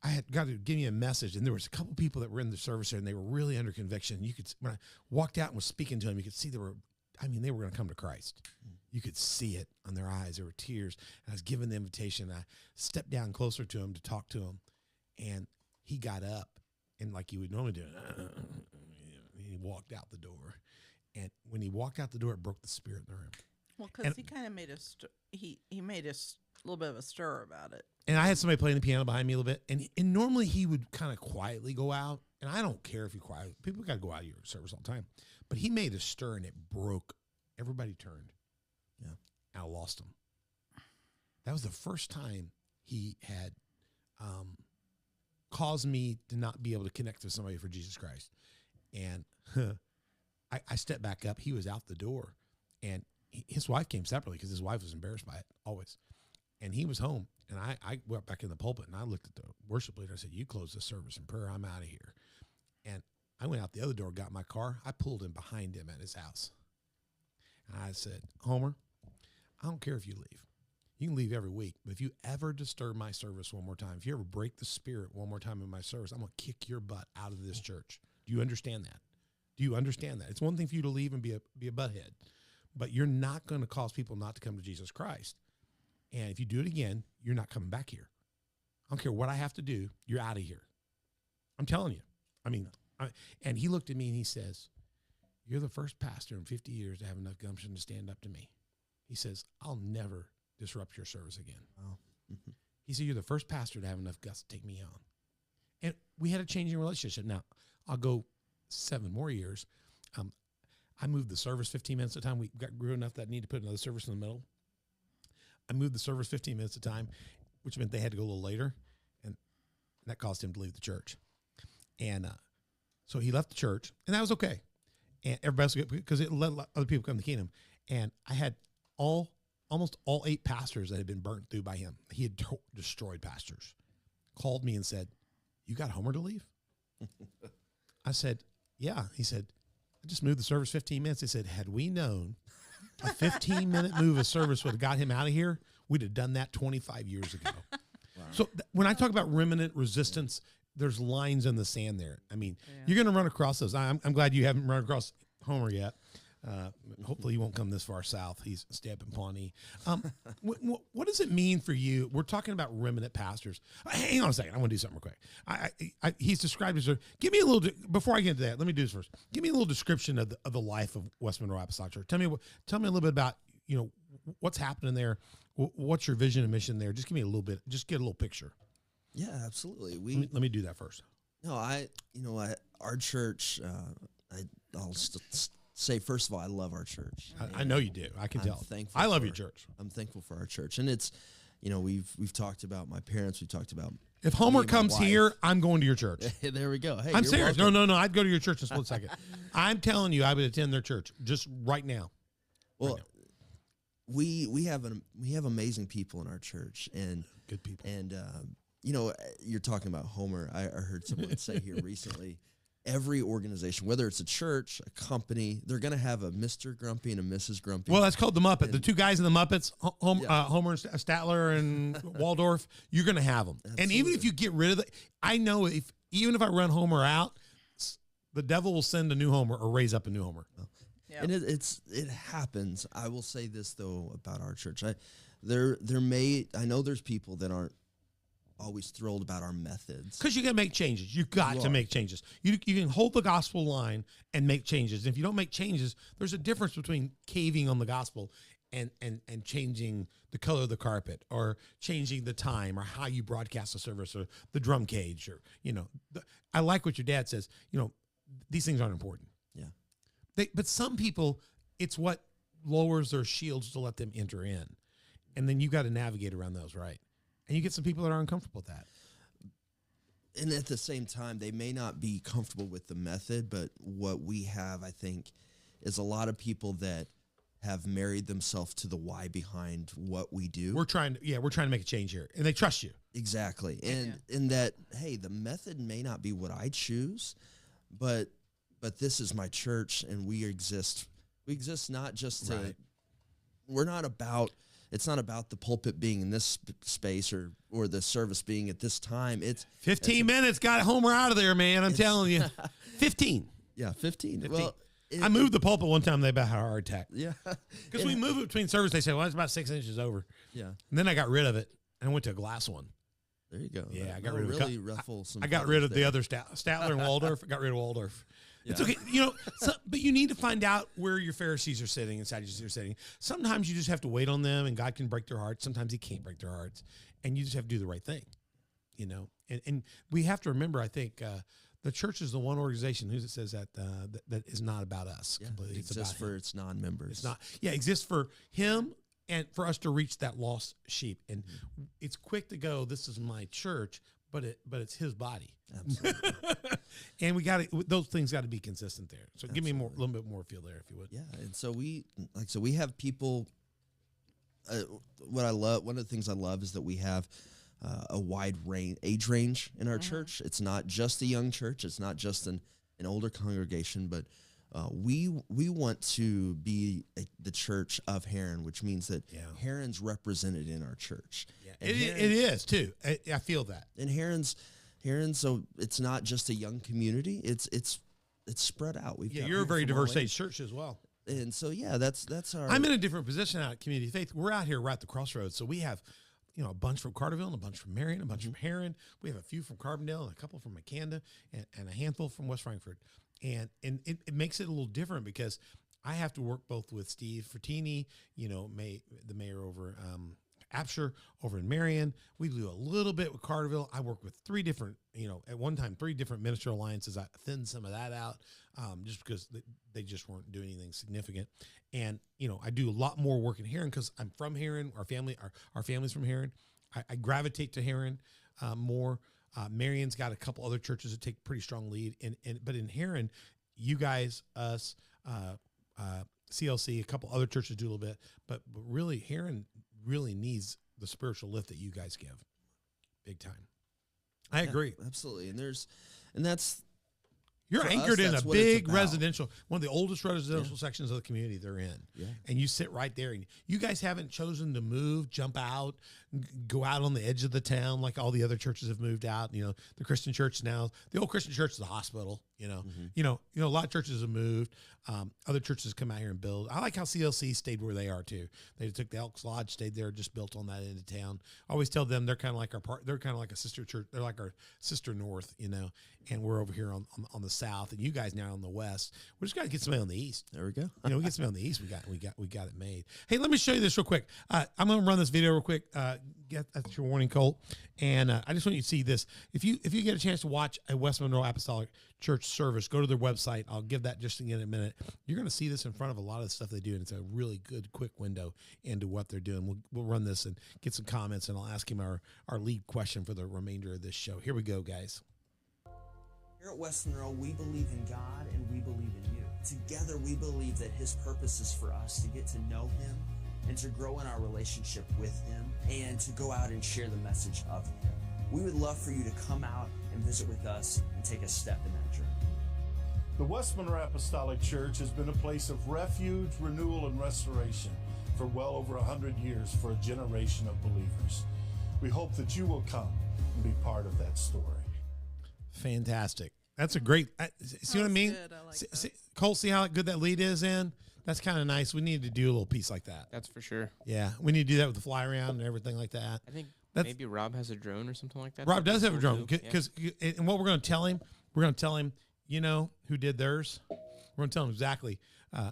I had got to give me a message, and there was a couple people that were in the service there, and they were really under conviction. You could, when I walked out and was speaking to them, you could see they were going to come to Christ. You could see it on their eyes. There were tears. And I was giving the invitation. I stepped down closer to him to talk to him, and he got up, and like he would normally do, he walked out the door. And when he walked out the door, it broke the spirit in the room. Well, because he kind of made he made a little bit of a stir about it. And I had somebody playing the piano behind me a little bit. And normally he would kind of quietly go out. And I don't care if you quiet. People got to go out of your service all the time. But he made a stir, and it broke. Everybody turned. Yeah. And I lost him. That was the first time he had caused me to not be able to connect with somebody for Jesus Christ. And I stepped back up. He was out the door. And his wife came separately because his wife was embarrassed by it, always. And he was home. And I went back in the pulpit, and I looked at the worship leader. I said, "You close the service in prayer. I'm out of here." And I went out the other door, got in my car. I pulled in behind him at his house. And I said, "Homer, I don't care if you leave. You can leave every week. But if you ever disturb my service one more time, if you ever break the spirit one more time in my service, I'm going to kick your butt out of this church. Do you understand that? Do you understand that? It's one thing for you to leave and be a butthead, but you're not going to cause people not to come to Jesus Christ. And if you do it again, you're not coming back here. I don't care what I have to do. You're out of here. I'm telling you." And he looked at me and he says, "You're the first pastor in 50 years to have enough gumption to stand up to me." He says, "I'll never disrupt your service again." Wow. Mm-hmm. He said, "You're the first pastor to have enough guts to take me on." And we had a changing relationship. Now, I'll go 7 more years. I moved the service 15 minutes at a time. We grew enough that I needed to put another service in the middle. I moved the service 15 minutes at a time, which meant they had to go a little later, and that caused him to leave the church. And so he left the church, and that was okay. And everybody's good because it let other people come to the kingdom. And I had almost all 8 pastors that had been burnt through by him. He had destroyed pastors. Called me and said, "You got Homer to leave?" I said, "Yeah." He said, "I just moved the service 15 minutes. He said, had we known a 15-minute move of service would have got him out of here, we'd have done that 25 years ago." Wow. So when I talk about remnant resistance, there's lines in the sand there. You're going to run across those. I'm glad you haven't run across Homer yet. Hopefully he won't come this far south. He's stepping Pawnee. What does it mean for you? We're talking about remnant pastors. Hang on a second. I want to do something real quick. He's described as give me a little, before I get into that, let me do this first. Give me a little description of the life of West Monroe Apostolic Church. Tell me a little bit about, what's happening there. What's your vision and mission there? Just give me a little bit, just get a little picture. Yeah, absolutely. Let me do that first. No, our church, I'll say, first of all, I love our church. I know you do. I can tell. Thankful I love your church. I'm thankful for our church. And it's, we've talked about my parents. We've talked about. If Homer comes here, I'm going to your church. There we go. Hey, I'm serious. Welcome. No. I'd go to your church in a split second. I'm telling you, I would attend their church just right now. Well, we have amazing people in our church, and good people. And you're talking about Homer. I heard someone say here recently, every organization, whether it's a church, a company, they're going to have a Mr. Grumpy and a Mrs. Grumpy. Well, that's called the Muppet. The two guys in the Muppets, Homer and Statler and Waldorf, you're going to have them. Absolutely. And even if you get rid of I know even if I run Homer out, the devil will send a new Homer or raise up a new Homer. Yep. And it happens. I will say this though about our church. I know there's people that aren't always thrilled about our methods. Because you got to make changes. You got to make changes. You can hold the gospel line and make changes. And if you don't make changes, there's a difference between caving on the gospel and changing the color of the carpet, or changing the time, or how you broadcast the service, or the drum cage, or I like what your dad says. These things aren't important. Yeah. But some people, it's what lowers their shields to let them enter in, and then you got to navigate around those, right? And you get some people that are uncomfortable with that. And at the same time, they may not be comfortable with the method, but what we have, I think, is a lot of people that have married themselves to the why behind what we do. We're trying to make a change here, and they trust you. Exactly. And in that, hey, the method may not be what I choose, but this is my church, and we exist not just to, right. We're not about, it's not about the pulpit being in this space or the service being at this time. It's 15 minutes, got Homer out of there, man. I'm telling you. 15. Yeah, 15. 15. Well, I moved the pulpit one time. They about had a heart attack. Yeah. Because we moved it between service. They said, well, it's about 6 inches over. Yeah. And then I got rid of it, and I went to a glass one. There you go. Yeah, I got rid of really ruffle some. I got rid of the other Statler and Waldorf. I got rid of Waldorf. Yeah. It's okay. But you need to find out where your Pharisees are sitting and Sadducees are sitting. Sometimes you just have to wait on them, and God can break their hearts. Sometimes he can't break their hearts, and you just have to do the right thing, And we have to remember, I think, the church is the one organization who says that is not about us completely. It exists for its non-members. It's not. Yeah, it exists for him and for us to reach that lost sheep. And it's quick to go, this is my church, but it's his body. Absolutely. And those things got to be consistent there. So give me a little bit more feel there, if you would. Yeah, and so we have people. One of the things I love is that we have a wide age range in our church. It's not just a young church. It's not just an older congregation, but we want to be the church of Heron, which means that Heron's represented in our church. Yeah, it is too. I feel that. And Heron's, so it's not just a young community. It's spread out. You're a very diverse age church as well. And so that's our. I'm in a different position out at Community Faith. We're out here right at the crossroads, so we have a bunch from Carterville, and a bunch from Marion, a bunch from Heron. We have a few from Carbondale, and a couple from McCanda, and a handful from West Frankfort. And it makes it a little different because I have to work both with Steve Fertini, the mayor over Apsher, over in Marion. We do a little bit with Carterville. I work with three different ministerial alliances. I thinned some of that out just because they just weren't doing anything significant. And, I do a lot more work in Heron because I'm from Heron. Our family's from Heron. I gravitate to Heron more. Marion's got a couple other churches that take pretty strong lead. But in Heron, you guys, us, CLC, a couple other churches do a little bit. But really, Heron really needs the spiritual lift that you guys give. Big time. I agree. Absolutely. And that's. You're anchored in a big residential, one of the oldest residential sections of the community they're in. Yeah. And you sit right there. And you guys haven't chosen to move, jump out, go out on the edge of the town like all the other churches have moved out. The Christian church now, the old Christian church is a hospital. A lot of churches have moved. Other churches come out here and build. I like how CLC stayed where they are too. They took the Elks Lodge, stayed there, just built on that end of town. I always tell them they're kind of like they're kind of like a sister church. They're like our sister north, and we're over here on the south, and you guys now on the west. We just got to get somebody on the east. There we go. We get somebody on the east. We got it made. Hey, let me show you this real quick. I'm going to run this video real quick. That's your warning, Colt. And I just want you to see this. If you get a chance to watch a West Monroe Apostolic Church service, go to their website. I'll give that just in a minute. You're going to see this in front of a lot of the stuff they do, and it's a really good, quick window into what they're doing. We'll run this and get some comments, and I'll ask him our lead question for the remainder of this show. Here we go, guys. Here at West Monroe, we believe in God and we believe in you. Together, we believe that His purpose is for us to get to know Him and to grow in our relationship with Him and to go out and share the message of Him. We would love for you to come out and visit with us and take a step in that journey. The West Monroe Apostolic Church has been a place of refuge, renewal, and restoration for well over 100 years for a generation of believers. We hope that you will come and be part of that story. Fantastic. That's a great. See what I mean? Good. I like that. Cole, see how good that lead is in? That's kind of nice. We need to do a little piece like that. That's for sure. Yeah, we need to do that with the fly around and everything like that. I think Maybe Rob has a drone or something like that. Rob does have a Cool drone too. because, and what we're going to tell him, you know who did theirs? We're going to tell him exactly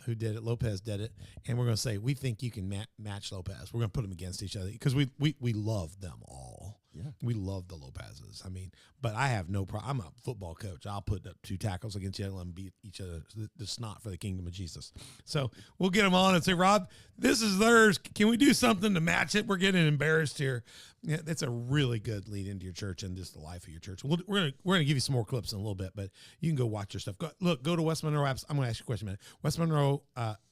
who did it. Lopez did it, and we're going to say we think you can match Lopez. We're going to put them against each other because we love them all. Yeah. We love the Lopezes. I mean, but I have no problem. I'm a football coach. I'll put up 2 tackles against each other and beat each other. The snot for the kingdom of Jesus. So we'll get them on and say, Rob, this is theirs. Can we do something to match it? We're getting embarrassed here. Yeah, that's a really good lead into your church and just the life of your church. We're gonna give you some more clips in a little bit, but you can go watch your stuff. Go to West Monroe Apps. I'm going to ask you a question, man. West Monroe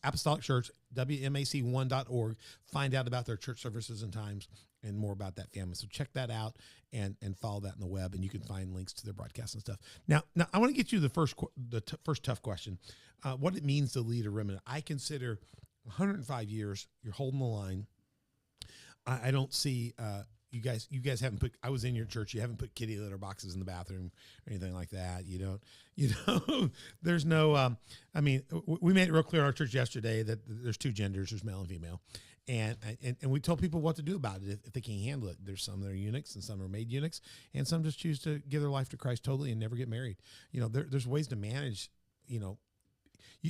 Apostolic Church, wmac1.org. Find out about their church services and times and more about that family. So check that out and follow that in the web, and you can find links to their broadcasts and stuff. Now I want to get you the first tough question, what it means to lead a remnant. I consider 105 years, you're holding the line. I don't see you guys haven't put, I was in your church, you haven't put kitty litter boxes in the bathroom or anything like that. You don't, there's no, I mean, we made it real clear in our church yesterday that there's 2 genders, there's male and female. And we told people what to do about it if they can't handle it. There's some that are eunuchs and some are made eunuchs, and some just choose to give their life to Christ totally and never get married. There's ways to manage, you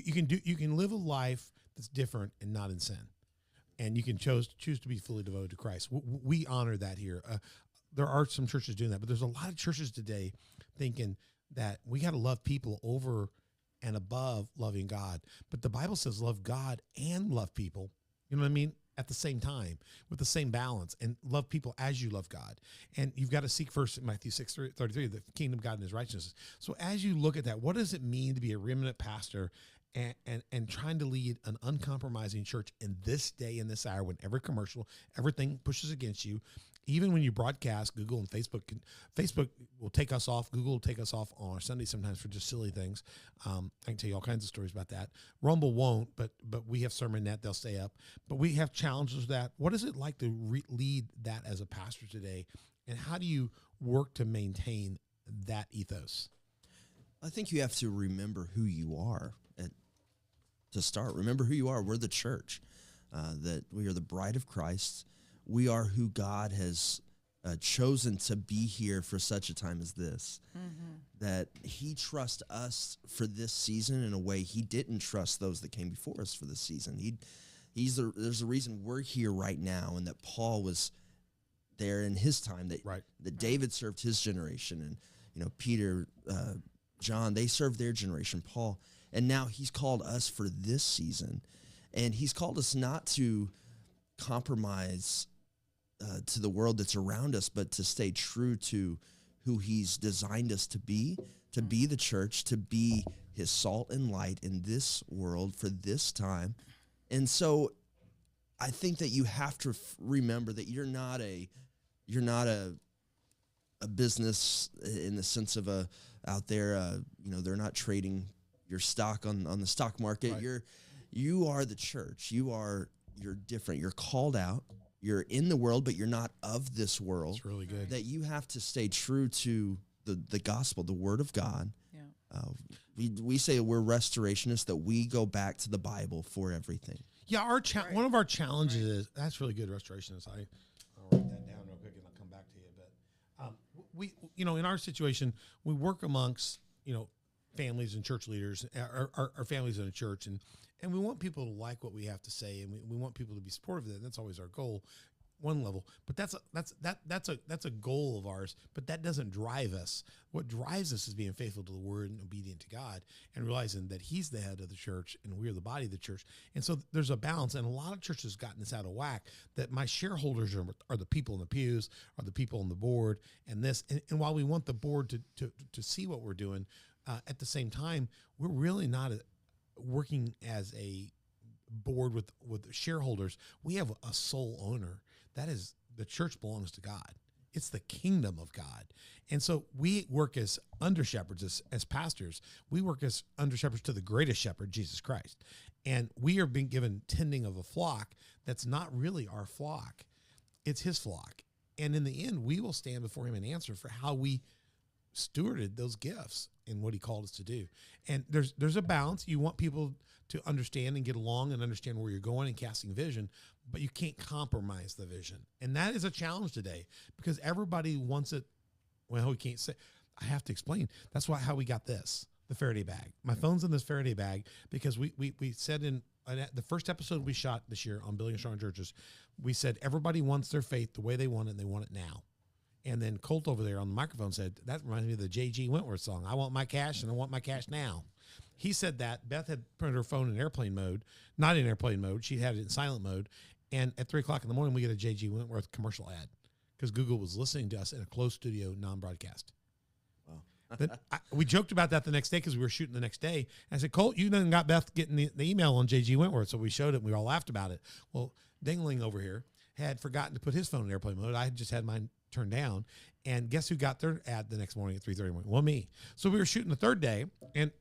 can live a life that's different and not in sin. And you can choose to be fully devoted to Christ. We honor that here. There are some churches doing that, but there's a lot of churches today thinking that we got to love people over and above loving God. But the Bible says love God and love people, you know what I mean, at the same time, with the same balance, and love people as you love God. And you've got to seek first in Matthew 6:33, the kingdom of God and his righteousness. So as you look at that, what does it mean to be a remnant pastor and trying to lead an uncompromising church in this day, in this hour, when every commercial, everything pushes against you? Even when you broadcast, Google and Facebook will take us off. Google will take us off on our Sunday sometimes for just silly things. I can tell you all kinds of stories about that. Rumble won't, but we have SermonNet. They'll stay up. But we have challenges with that. What is it like to lead that as a pastor today? And how do you work to maintain that ethos? I think you have to remember who you are to start. Remember who you are. We're the church, that we are the bride of Christ. We are who God has chosen to be here for such a time as this, that he trusts us for this season in a way he didn't trust those that came before us for this season. There's a reason we're here right now, and that Paul was there in his time, that David served his generation, and Peter, John, they served their generation, Paul, and now he's called us for this season, and he's called us not to compromise to the world that's around us, but to stay true to who he's designed us to be the church, to be his salt and light in this world for this time. And so I think that you have to remember that you're not a business in the sense of out there, they're not trading your stock on the stock market. Right. You are the church. You're different. You're called out. You're in the world, but you're not of this world. It's really good. That you have to stay true to the gospel, the word of God. Yeah. We say we're restorationists, that we go back to the Bible for everything. Yeah, one of our challenges is, that's really good, restorationists. I'll write that down real quick and I'll come back to you. But we in our situation, we work amongst, families and church leaders, our families in a church, and we want people to like what we have to say, and we want people to be supportive of that. That's always our goal, one level. But that's a goal of ours, but that doesn't drive us. What drives us is being faithful to the word and obedient to God, and realizing that he's the head of the church and we're the body of the church. And so there's a balance, and a lot of churches have gotten this out of whack, that my shareholders are the people in the pews, are the people on the board, and this. And while we want the board to see what we're doing, at the same time, we're really not working as a board with shareholders. We have a sole owner. That is, the church belongs to God. It's the kingdom of God. And so we work as under shepherds, as pastors. We work as under shepherds to the greatest shepherd, Jesus Christ. And we are being given tending of a flock that's not really our flock. It's his flock. And in the end, we will stand before him and answer for how we stewarded those gifts and what he called us to do. And there's a balance. You want people to understand and get along and understand where you're going and casting vision, but you can't compromise the vision. And that is a challenge today because everybody wants it. Well, we can't say, I have to explain. That's how we got this, the Faraday bag. My phone's in this Faraday bag because we said in the first episode we shot this year on Building Strong Churches, we said everybody wants their faith the way they want it and they want it now. And then Colt over there on the microphone said, that reminds me of the J.G. Wentworth song. I want my cash and I want my cash now. He said that. Beth had put her phone in airplane mode, not in airplane mode. She had it in silent mode. And at 3 o'clock in the morning, we get a J.G. Wentworth commercial ad because Google was listening to us in a closed studio, non-broadcast. Wow. We joked about that the next day because we were shooting the next day. And I said, Colt, you done got Beth getting the email on J.G. Wentworth. So we showed it and we all laughed about it. Well, Dingling over here had forgotten to put his phone in airplane mode. I had just had mine turned down. And guess who got their ad the next morning at 3:30 in the morning? Well, me. So we were shooting the third day and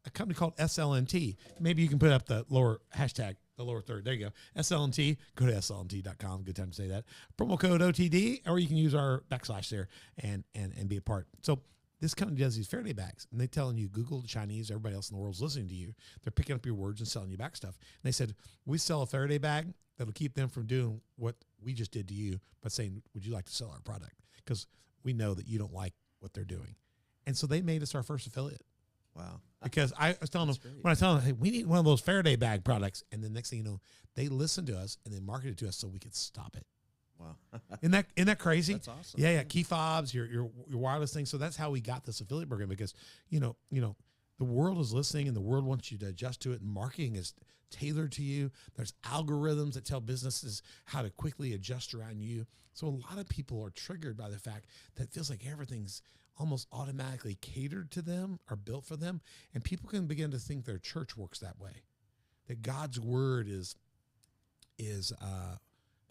a company called SLNT. Maybe you can put up the lower hashtag, the lower third. There you go. SLNT. Go to slnt.com. Good time to say that. Promo code OTD, or you can use our / there and be a part. So this company does these Faraday bags, and they're telling you, Google, the Chinese, everybody else in the world's listening to you. They're picking up your words and selling you back stuff. And they said, we sell a Faraday bag that'll keep them from doing what we just did to you by saying, would you like to sell our product? Because we know that you don't like what they're doing. And so they made us our first affiliate. Wow. Because I was telling them, when I tell them, hey, we need one of those Faraday bag products. And the next thing you know, they listened to us and they marketed to us so we could stop it. Wow. Isn't that crazy? That's awesome. Yeah. Key fobs, your wireless thing. So that's how we got this affiliate program because, you know, the world is listening and the world wants you to adjust to it. And marketing is tailored to you. There's algorithms that tell businesses how to quickly adjust around you. So a lot of people are triggered by the fact that it feels like everything's almost automatically catered to them or built for them. And people can begin to think their church works that way, that God's word is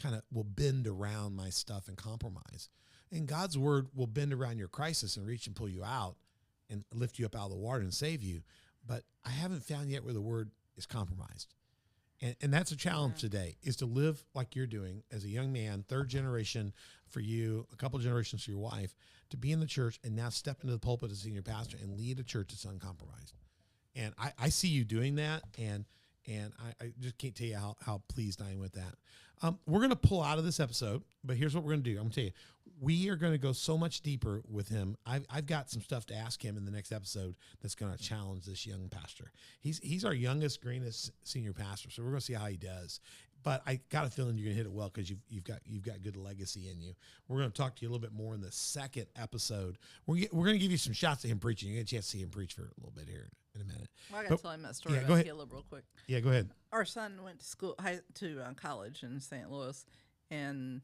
kind of will bend around my stuff and compromise. And God's word will bend around your crisis and reach and pull you out and lift you up out of the water and save you. But I haven't found yet where the word is compromised. And that's a challenge today, is to live like you're doing as a young man, third generation for you, a couple generations for your wife, to be in the church and now step into the pulpit as senior pastor and lead a church that's uncompromised. And I see you doing that, and I just can't tell you how pleased I am with that. We're going to pull out of this episode, but here's what we're going to do. I'm going to tell you, we are going to go so much deeper with him. I've got some stuff to ask him in the next episode that's going to challenge this young pastor. He's our youngest, greenest senior pastor, so we're going to see how he does. But I got a feeling you're going to hit it well because you've got good legacy in you. We're going to talk to you a little bit more in the second episode. We're going to give you some shots of him preaching. You get a chance to see him preach for a little bit here in a minute. Well, I got to tell him that story go about ahead. Caleb real quick. Yeah, go ahead. Our son went to college in St. Louis, and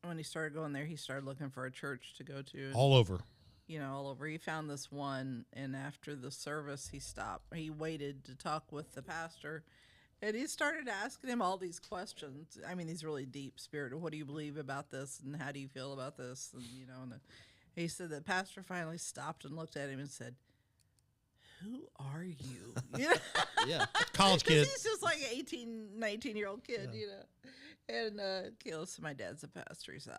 when he started going there, he started looking for a church to go to. All over. All over. He found this one, and after the service, he stopped. He waited to talk with the pastor, and he started asking him all these questions. I mean, these really deep spirited. What do you believe about this, and how do you feel about this? And and he said the pastor finally stopped and looked at him and said, "Who are you?" Yeah. College kid. He's just like an 18, 19-year-old kid, And Caleb said, my dad's a pastor. He said,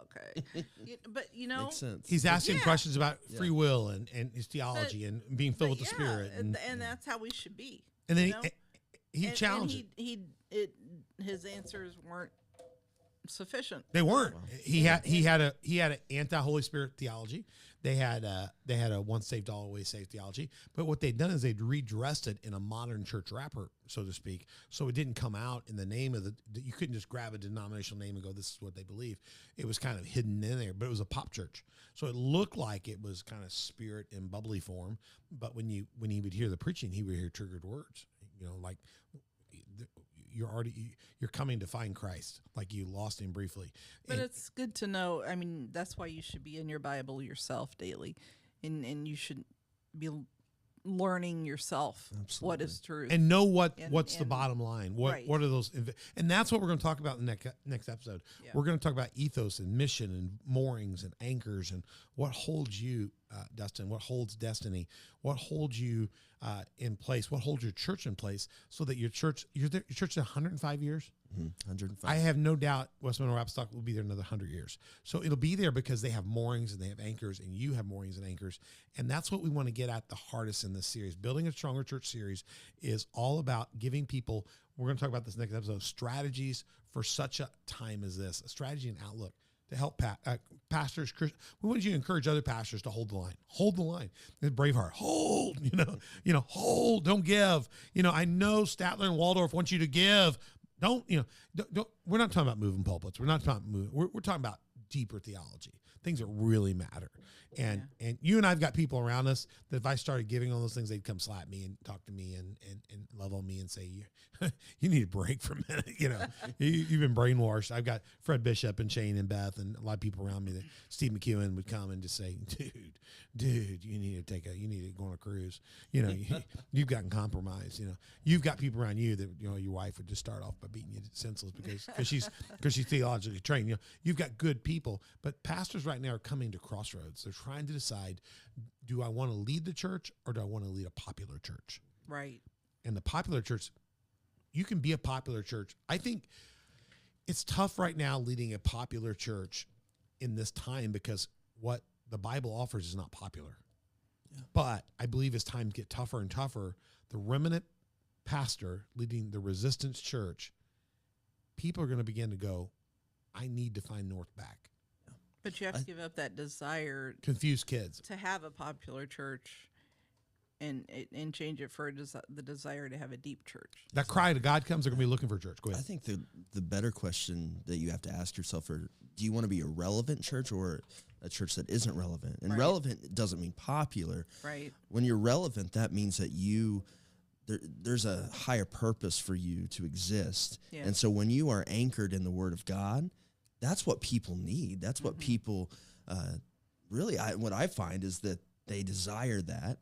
okay. But, Makes sense. He's asking questions about free will and his theology and being filled with the Spirit. And that's how we should be. And then he challenged it. His answers weren't sufficient. They weren't. He had an anti-Holy Spirit theology. They had a once saved, always saved theology. But what they'd done is they'd redressed it in a modern church wrapper, so to speak. So it didn't come out in the name of you couldn't just grab a denominational name and go, this is what they believe. It was kind of hidden in there, but it was a pop church. So it looked like it was kind of spirit in bubbly form. But when he would hear the preaching, he would hear triggered words, like you're coming to find Christ, like you lost him briefly. But it's good to know. I mean, that's why you should be in your Bible yourself daily, and you should be learning yourself what is true and know what's the bottom line. What are those? And that's what we're going to talk about in the next episode. Yeah. We're going to talk about ethos and mission and moorings and anchors and what holds you, Dustin. What holds destiny? What holds you in place? What holds your church in place so that your church is 105 years? 105. I have no doubt West Monroe Apostolic will be there another 100 years. So it'll be there because they have moorings and they have anchors, and you have moorings and anchors. And that's what we want to get at the hardest in this series. Building a Stronger Church series is all about giving people, we're going to talk about this next episode, strategies for such a time as this, a strategy and outlook to help pastors. We want you to encourage other pastors to hold the line. Hold the line. Braveheart, hold, hold, don't give. I know Statler and Waldorf want you to give. Don't, we're not talking about moving pulpits. We're not talking about moving. We're talking about deeper theology, things that really matter. And you and I've got people around us that if I started giving all those things, they'd come slap me and talk to me and love on me and say, you need a break for a minute. You've been brainwashed. I've got Fred Bishop and Shane and Beth and a lot of people around me that Steve McEwen would come and just say, dude, you need to go on a cruise. You've gotten compromised. You've got people around you that, your wife would just start off by beating you senseless because she's theologically trained. You've got good people, but pastors right now are coming to crossroads. They're trying to decide, do I want to lead the church or do I want to lead a popular church? Right. And the popular church, you can be a popular church. I think it's tough right now leading a popular church in this time because what the Bible offers is not popular. Yeah. But I believe as times get tougher and tougher, the remnant pastor leading the resistance church, people are going to begin to go, I need to find North back. But you have to give up that desire. Confuse kids. To have a popular church and change it for the desire to have a deep church. That cry to God comes, they're going to be looking for a church. Go ahead. I think the better question that you have to ask yourself are, do you want to be a relevant church or a church that isn't relevant? And relevant doesn't mean popular. Right. When you're relevant, that means that there's a higher purpose for you to exist. Yeah. And so when you are anchored in the Word of God, that's what people need. That's what people what I find is that they desire that.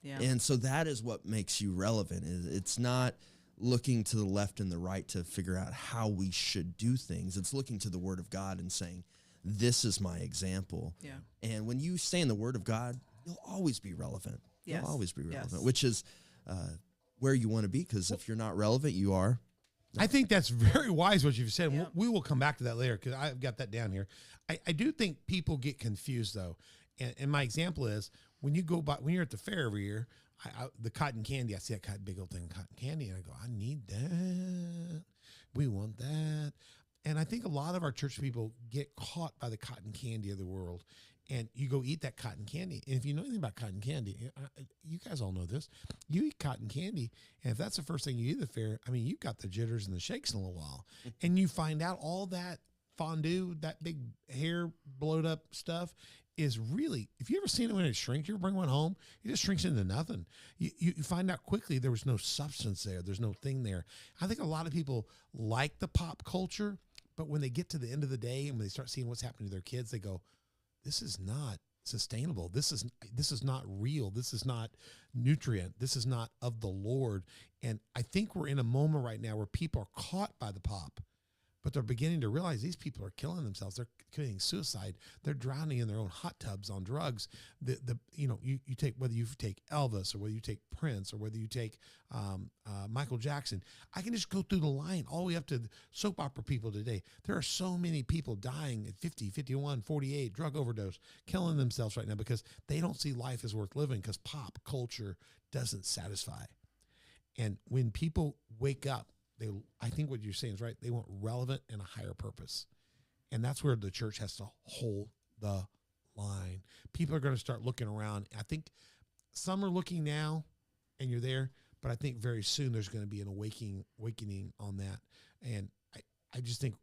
Yeah. And so that is what makes you relevant. It's not looking to the left and the right to figure out how we should do things. It's looking to the Word of God and saying, this is my example. Yeah. And when you stay in the Word of God, you'll always be relevant. Yes. You'll always be relevant, which is where you want to be, because if you're not relevant, you are. I think that's very wise what you've said. Yeah. We will come back to that later because I've got that down here. I do think people get confused, though. And my example is when you're at the fair every year, the cotton candy, I see that big old thing of cotton candy, and I go, I need that. We want that. And I think a lot of our church people get caught by the cotton candy of the world. And you go eat that cotton candy. And if you know anything about cotton candy, you guys all know this. You eat cotton candy, and if that's the first thing you eat at the fair, you've got the jitters and the shakes in a little while. And you find out all that fondue, that big hair blowed up stuff is really, if you ever seen it when it shrinks, you ever bring one home, it just shrinks into nothing. You find out quickly there was no substance there. There's no thing there. I think a lot of people like the pop culture, but when they get to the end of the day and when they start seeing what's happening to their kids, they go, this is not sustainable. This is not real. This is not nutrient. This is not of the Lord. And I think we're in a moment right now where people are caught by the pop, but they're beginning to realize these people are killing themselves. They're committing suicide. They're drowning in their own hot tubs on drugs. You take, whether you take Elvis or whether you take Prince or whether you take Michael Jackson, I can just go through the line all the way up to soap opera people today. There are so many people dying at 50, 51, 48, drug overdose, killing themselves right now because they don't see life as worth living because pop culture doesn't satisfy. And when people wake up, I think what you're saying is right. They want relevant and a higher purpose. And that's where the church has to hold the line. People are going to start looking around. I think some are looking now and you're there, but I think very soon there's going to be an awakening on that. And I just think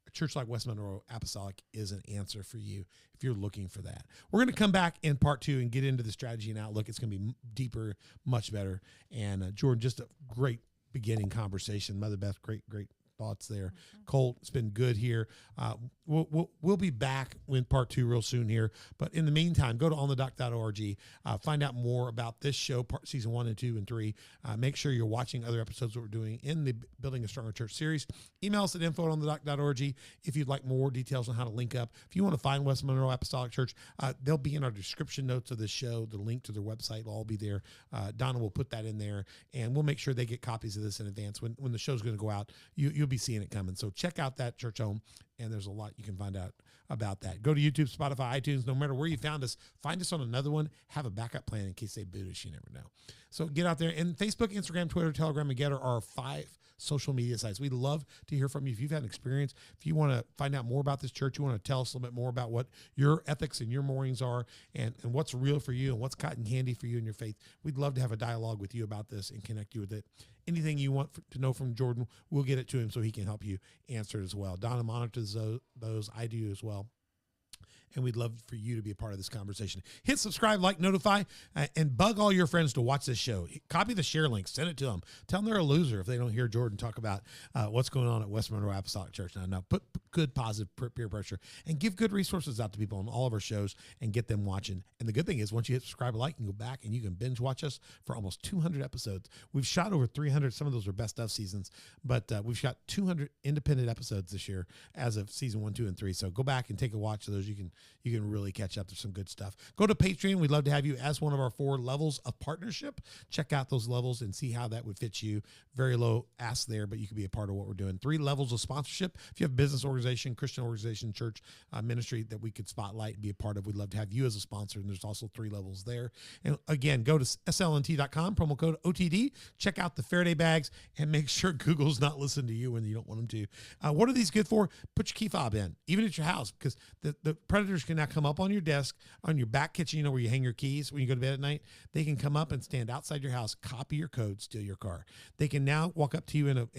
a church like West Monroe Apostolic is an answer for you if you're looking for that. We're going to come back in part 2 and get into the strategy and outlook. It's going to be deeper, much better. And Jordan, just a great beginning conversation. Mother Beth, great thoughts there. Colt, it's been good here. We'll be back with part 2 real soon here. But in the meantime, go to onthedock.org. Find out more about this show, season 1 and 2 and 3. Make sure you're watching other episodes that we're doing in the Building a Stronger Church series. Email us at info@onthedock.org if you'd like more details on how to link up. If you want to find West Monroe Apostolic Church, they'll be in our description notes of this show. The link to their website will all be there. Donna will put that in there, and we'll make sure they get copies of this in advance. When the show's going to go out, you'll be seeing it coming. So check out that church home, and there's a lot you can find out about that. Go to YouTube, Spotify, iTunes. No matter where you found us, find us on another one. Have a backup plan in case they boot us. You never know. So get out there. And Facebook, Instagram, Twitter, Telegram, and Getter are our 5 social media sites. We'd love to hear from you. If you've had an experience, if you want to find out more about this church, you want to tell us a little bit more about what your ethics and your moorings are, and what's real for you and what's cotton candy for you in your faith, we'd love to have a dialogue with you about this and connect you with it. Anything you want to know from Jordan, we'll get it to him so he can help you answer it as well. Donna monitors those. I do as well. And we'd love for you to be a part of this conversation. Hit subscribe, like, notify, and bug all your friends to watch this show. Copy the share link. Send it to them. Tell them they're a loser if they don't hear Jordan talk about what's going on at West Monroe Apostolic Church. Now, put good, positive peer pressure, and give good resources out to people on all of our shows and get them watching. And the good thing is, once you hit subscribe or like, you can go back and you can binge watch us for almost 200 episodes. We've shot over 300. Some of those are best of seasons, but we've shot 200 independent episodes this year as of season 1, 2, and 3. So go back and take a watch of those. You can really catch up. There's some good stuff. Go to Patreon. We'd love to have you as one of our 4 levels of partnership. Check out those levels and see how that would fit you. Very low ask there, but you can be a part of what we're doing. 3 levels of sponsorship. If you have a business organization, Christian organization, church, ministry that we could spotlight and be a part of, we'd love to have you as a sponsor. And there's also 3 levels there. And again, go to slnt.com, promo code OTD. Check out the Faraday bags and make sure Google's not listening to you when you don't want them to. What are these good for? Put your key fob in, even at your house, because the predators can now come up on your desk, on your back kitchen, where you hang your keys when you go to bed at night. They can come up and stand outside your house, copy your code, steal your car. They can now walk up to you in a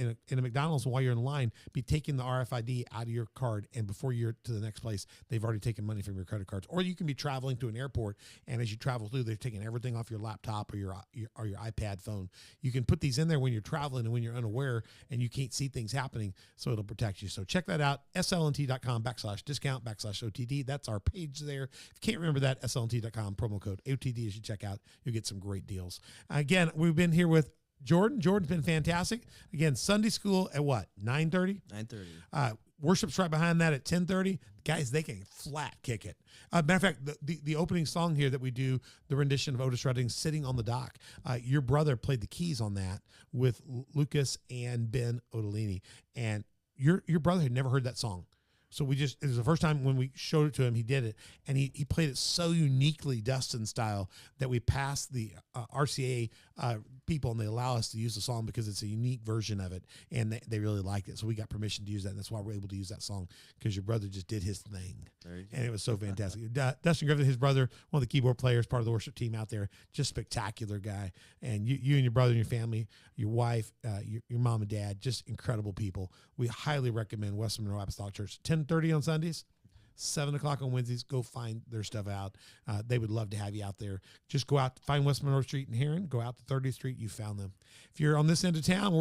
McDonald's while you're in line, be taking the RFID out of your card, and before you're to the next place, they've already taken money from your credit cards. Or you can be traveling to an airport, and as you travel through, they're taking everything off your laptop or your iPad phone. You can put these in there when you're traveling and when you're unaware and you can't see things happening, so it'll protect you. So check that out, slnt.com/discount/OTD. That's our page there. If you can't remember that, slnt.com, promo code OTD as you check out. You'll get some great deals. Again, we've been here with Jordan. Jordan's been fantastic. Again, Sunday school at what, 9:30? 9:30. Worship's right behind that at 10:30. Guys, they can flat kick it. Matter of fact, the opening song here that we do, the rendition of Otis Redding's Sitting on the Dock, your brother played the keys on that with Lucas and Ben Odolini. And your brother had never heard that song. So it was the first time when we showed it to him, he did it. And he played it so uniquely Dustin style that we passed the RCA people, and they allow us to use the song because it's a unique version of it. And they really liked it. So we got permission to use that. And that's why we're able to use that song, because your brother just did his thing. And it was so fantastic. Dustin Griffith, his brother, one of the keyboard players, part of the worship team out there, just spectacular guy. And you and your brother and your family, your wife, your mom and dad, just incredible people. We highly recommend West Monroe Apostolic Church. 10:30 on Sundays, 7 o'clock on Wednesdays. Go find their stuff out. They would love to have you out there. Just go out, find West Monroe Street in Heron, go out to 30th Street. You found them. If you're on this end of town,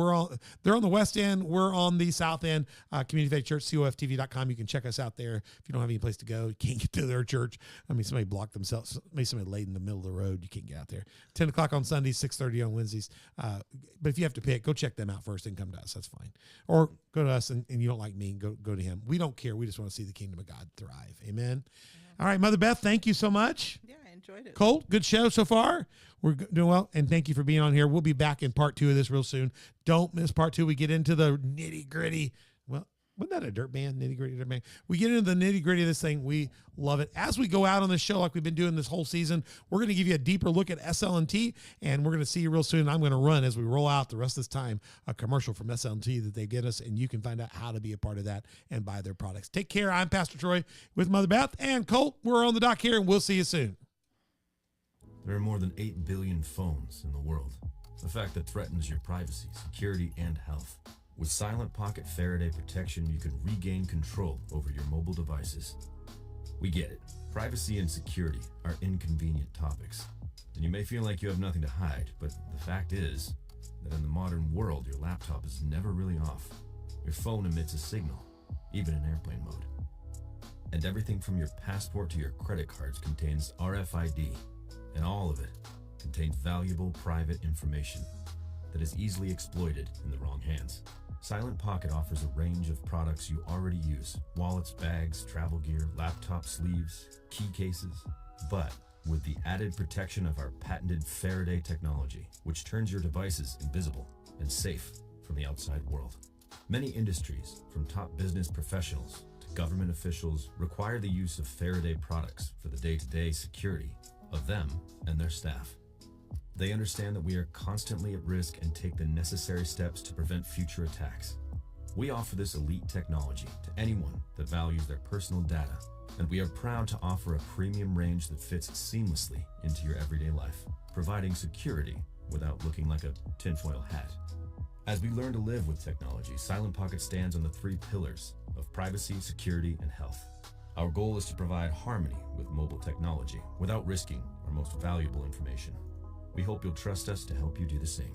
they're on the west end. We're on the south end. Community Faith Church, COFTV.com. You can check us out there. If you don't have any place to go, you can't get to their church. I mean, somebody blocked themselves. Maybe somebody laid in the middle of the road. You can't get out there. 10 o'clock on Sundays, 6:30 on Wednesdays. But if you have to pick, go check them out first and come to us. That's fine. Or go to us, and you don't like me, go to him. We don't care. We just want to see the kingdom of God thrive. Amen. Yeah. All right, Mother Beth, thank you so much. Yeah, I enjoyed it. Colt, good show so far. We're doing well, and thank you for being on here. We'll be back in part 2 of this real soon. Don't miss part 2. We get into the nitty-gritty. Well, wasn't that a dirt band? Nitty-gritty dirt band. We get into the nitty-gritty of this thing. We love it. As we go out on this show, like we've been doing this whole season, we're going to give you a deeper look at SL&T, and we're going to see you real soon. I'm going to run, as we roll out the rest of this time, a commercial from SL&T that they get us, and you can find out how to be a part of that and buy their products. Take care. I'm Pastor Troy with Mother Beth and Colt. We're on the dock here, and we'll see you soon. There are more than 8 billion phones in the world, a fact that threatens your privacy, security, and health. With Silent Pocket Faraday protection, you can regain control over your mobile devices. We get it. Privacy and security are inconvenient topics, and you may feel like you have nothing to hide, but the fact is that in the modern world, your laptop is never really off. Your phone emits a signal, even in airplane mode. And everything from your passport to your credit cards contains RFID, and all of it contains valuable private information that is easily exploited in the wrong hands. Silent Pocket offers a range of products you already use: wallets, bags, travel gear, laptop sleeves, key cases, but with the added protection of our patented Faraday technology, which turns your devices invisible and safe from the outside world. Many industries, from top business professionals to government officials, require the use of Faraday products for the day-to-day security of them and their staff. They understand that we are constantly at risk and take the necessary steps to prevent future attacks. We offer this elite technology to anyone that values their personal data, and we are proud to offer a premium range that fits seamlessly into your everyday life, providing security without looking like a tinfoil hat. As we learn to live with technology, Silent Pocket stands on the 3 pillars of privacy, security, and health. Our goal is to provide harmony with mobile technology without risking our most valuable information. We hope you'll trust us to help you do the same.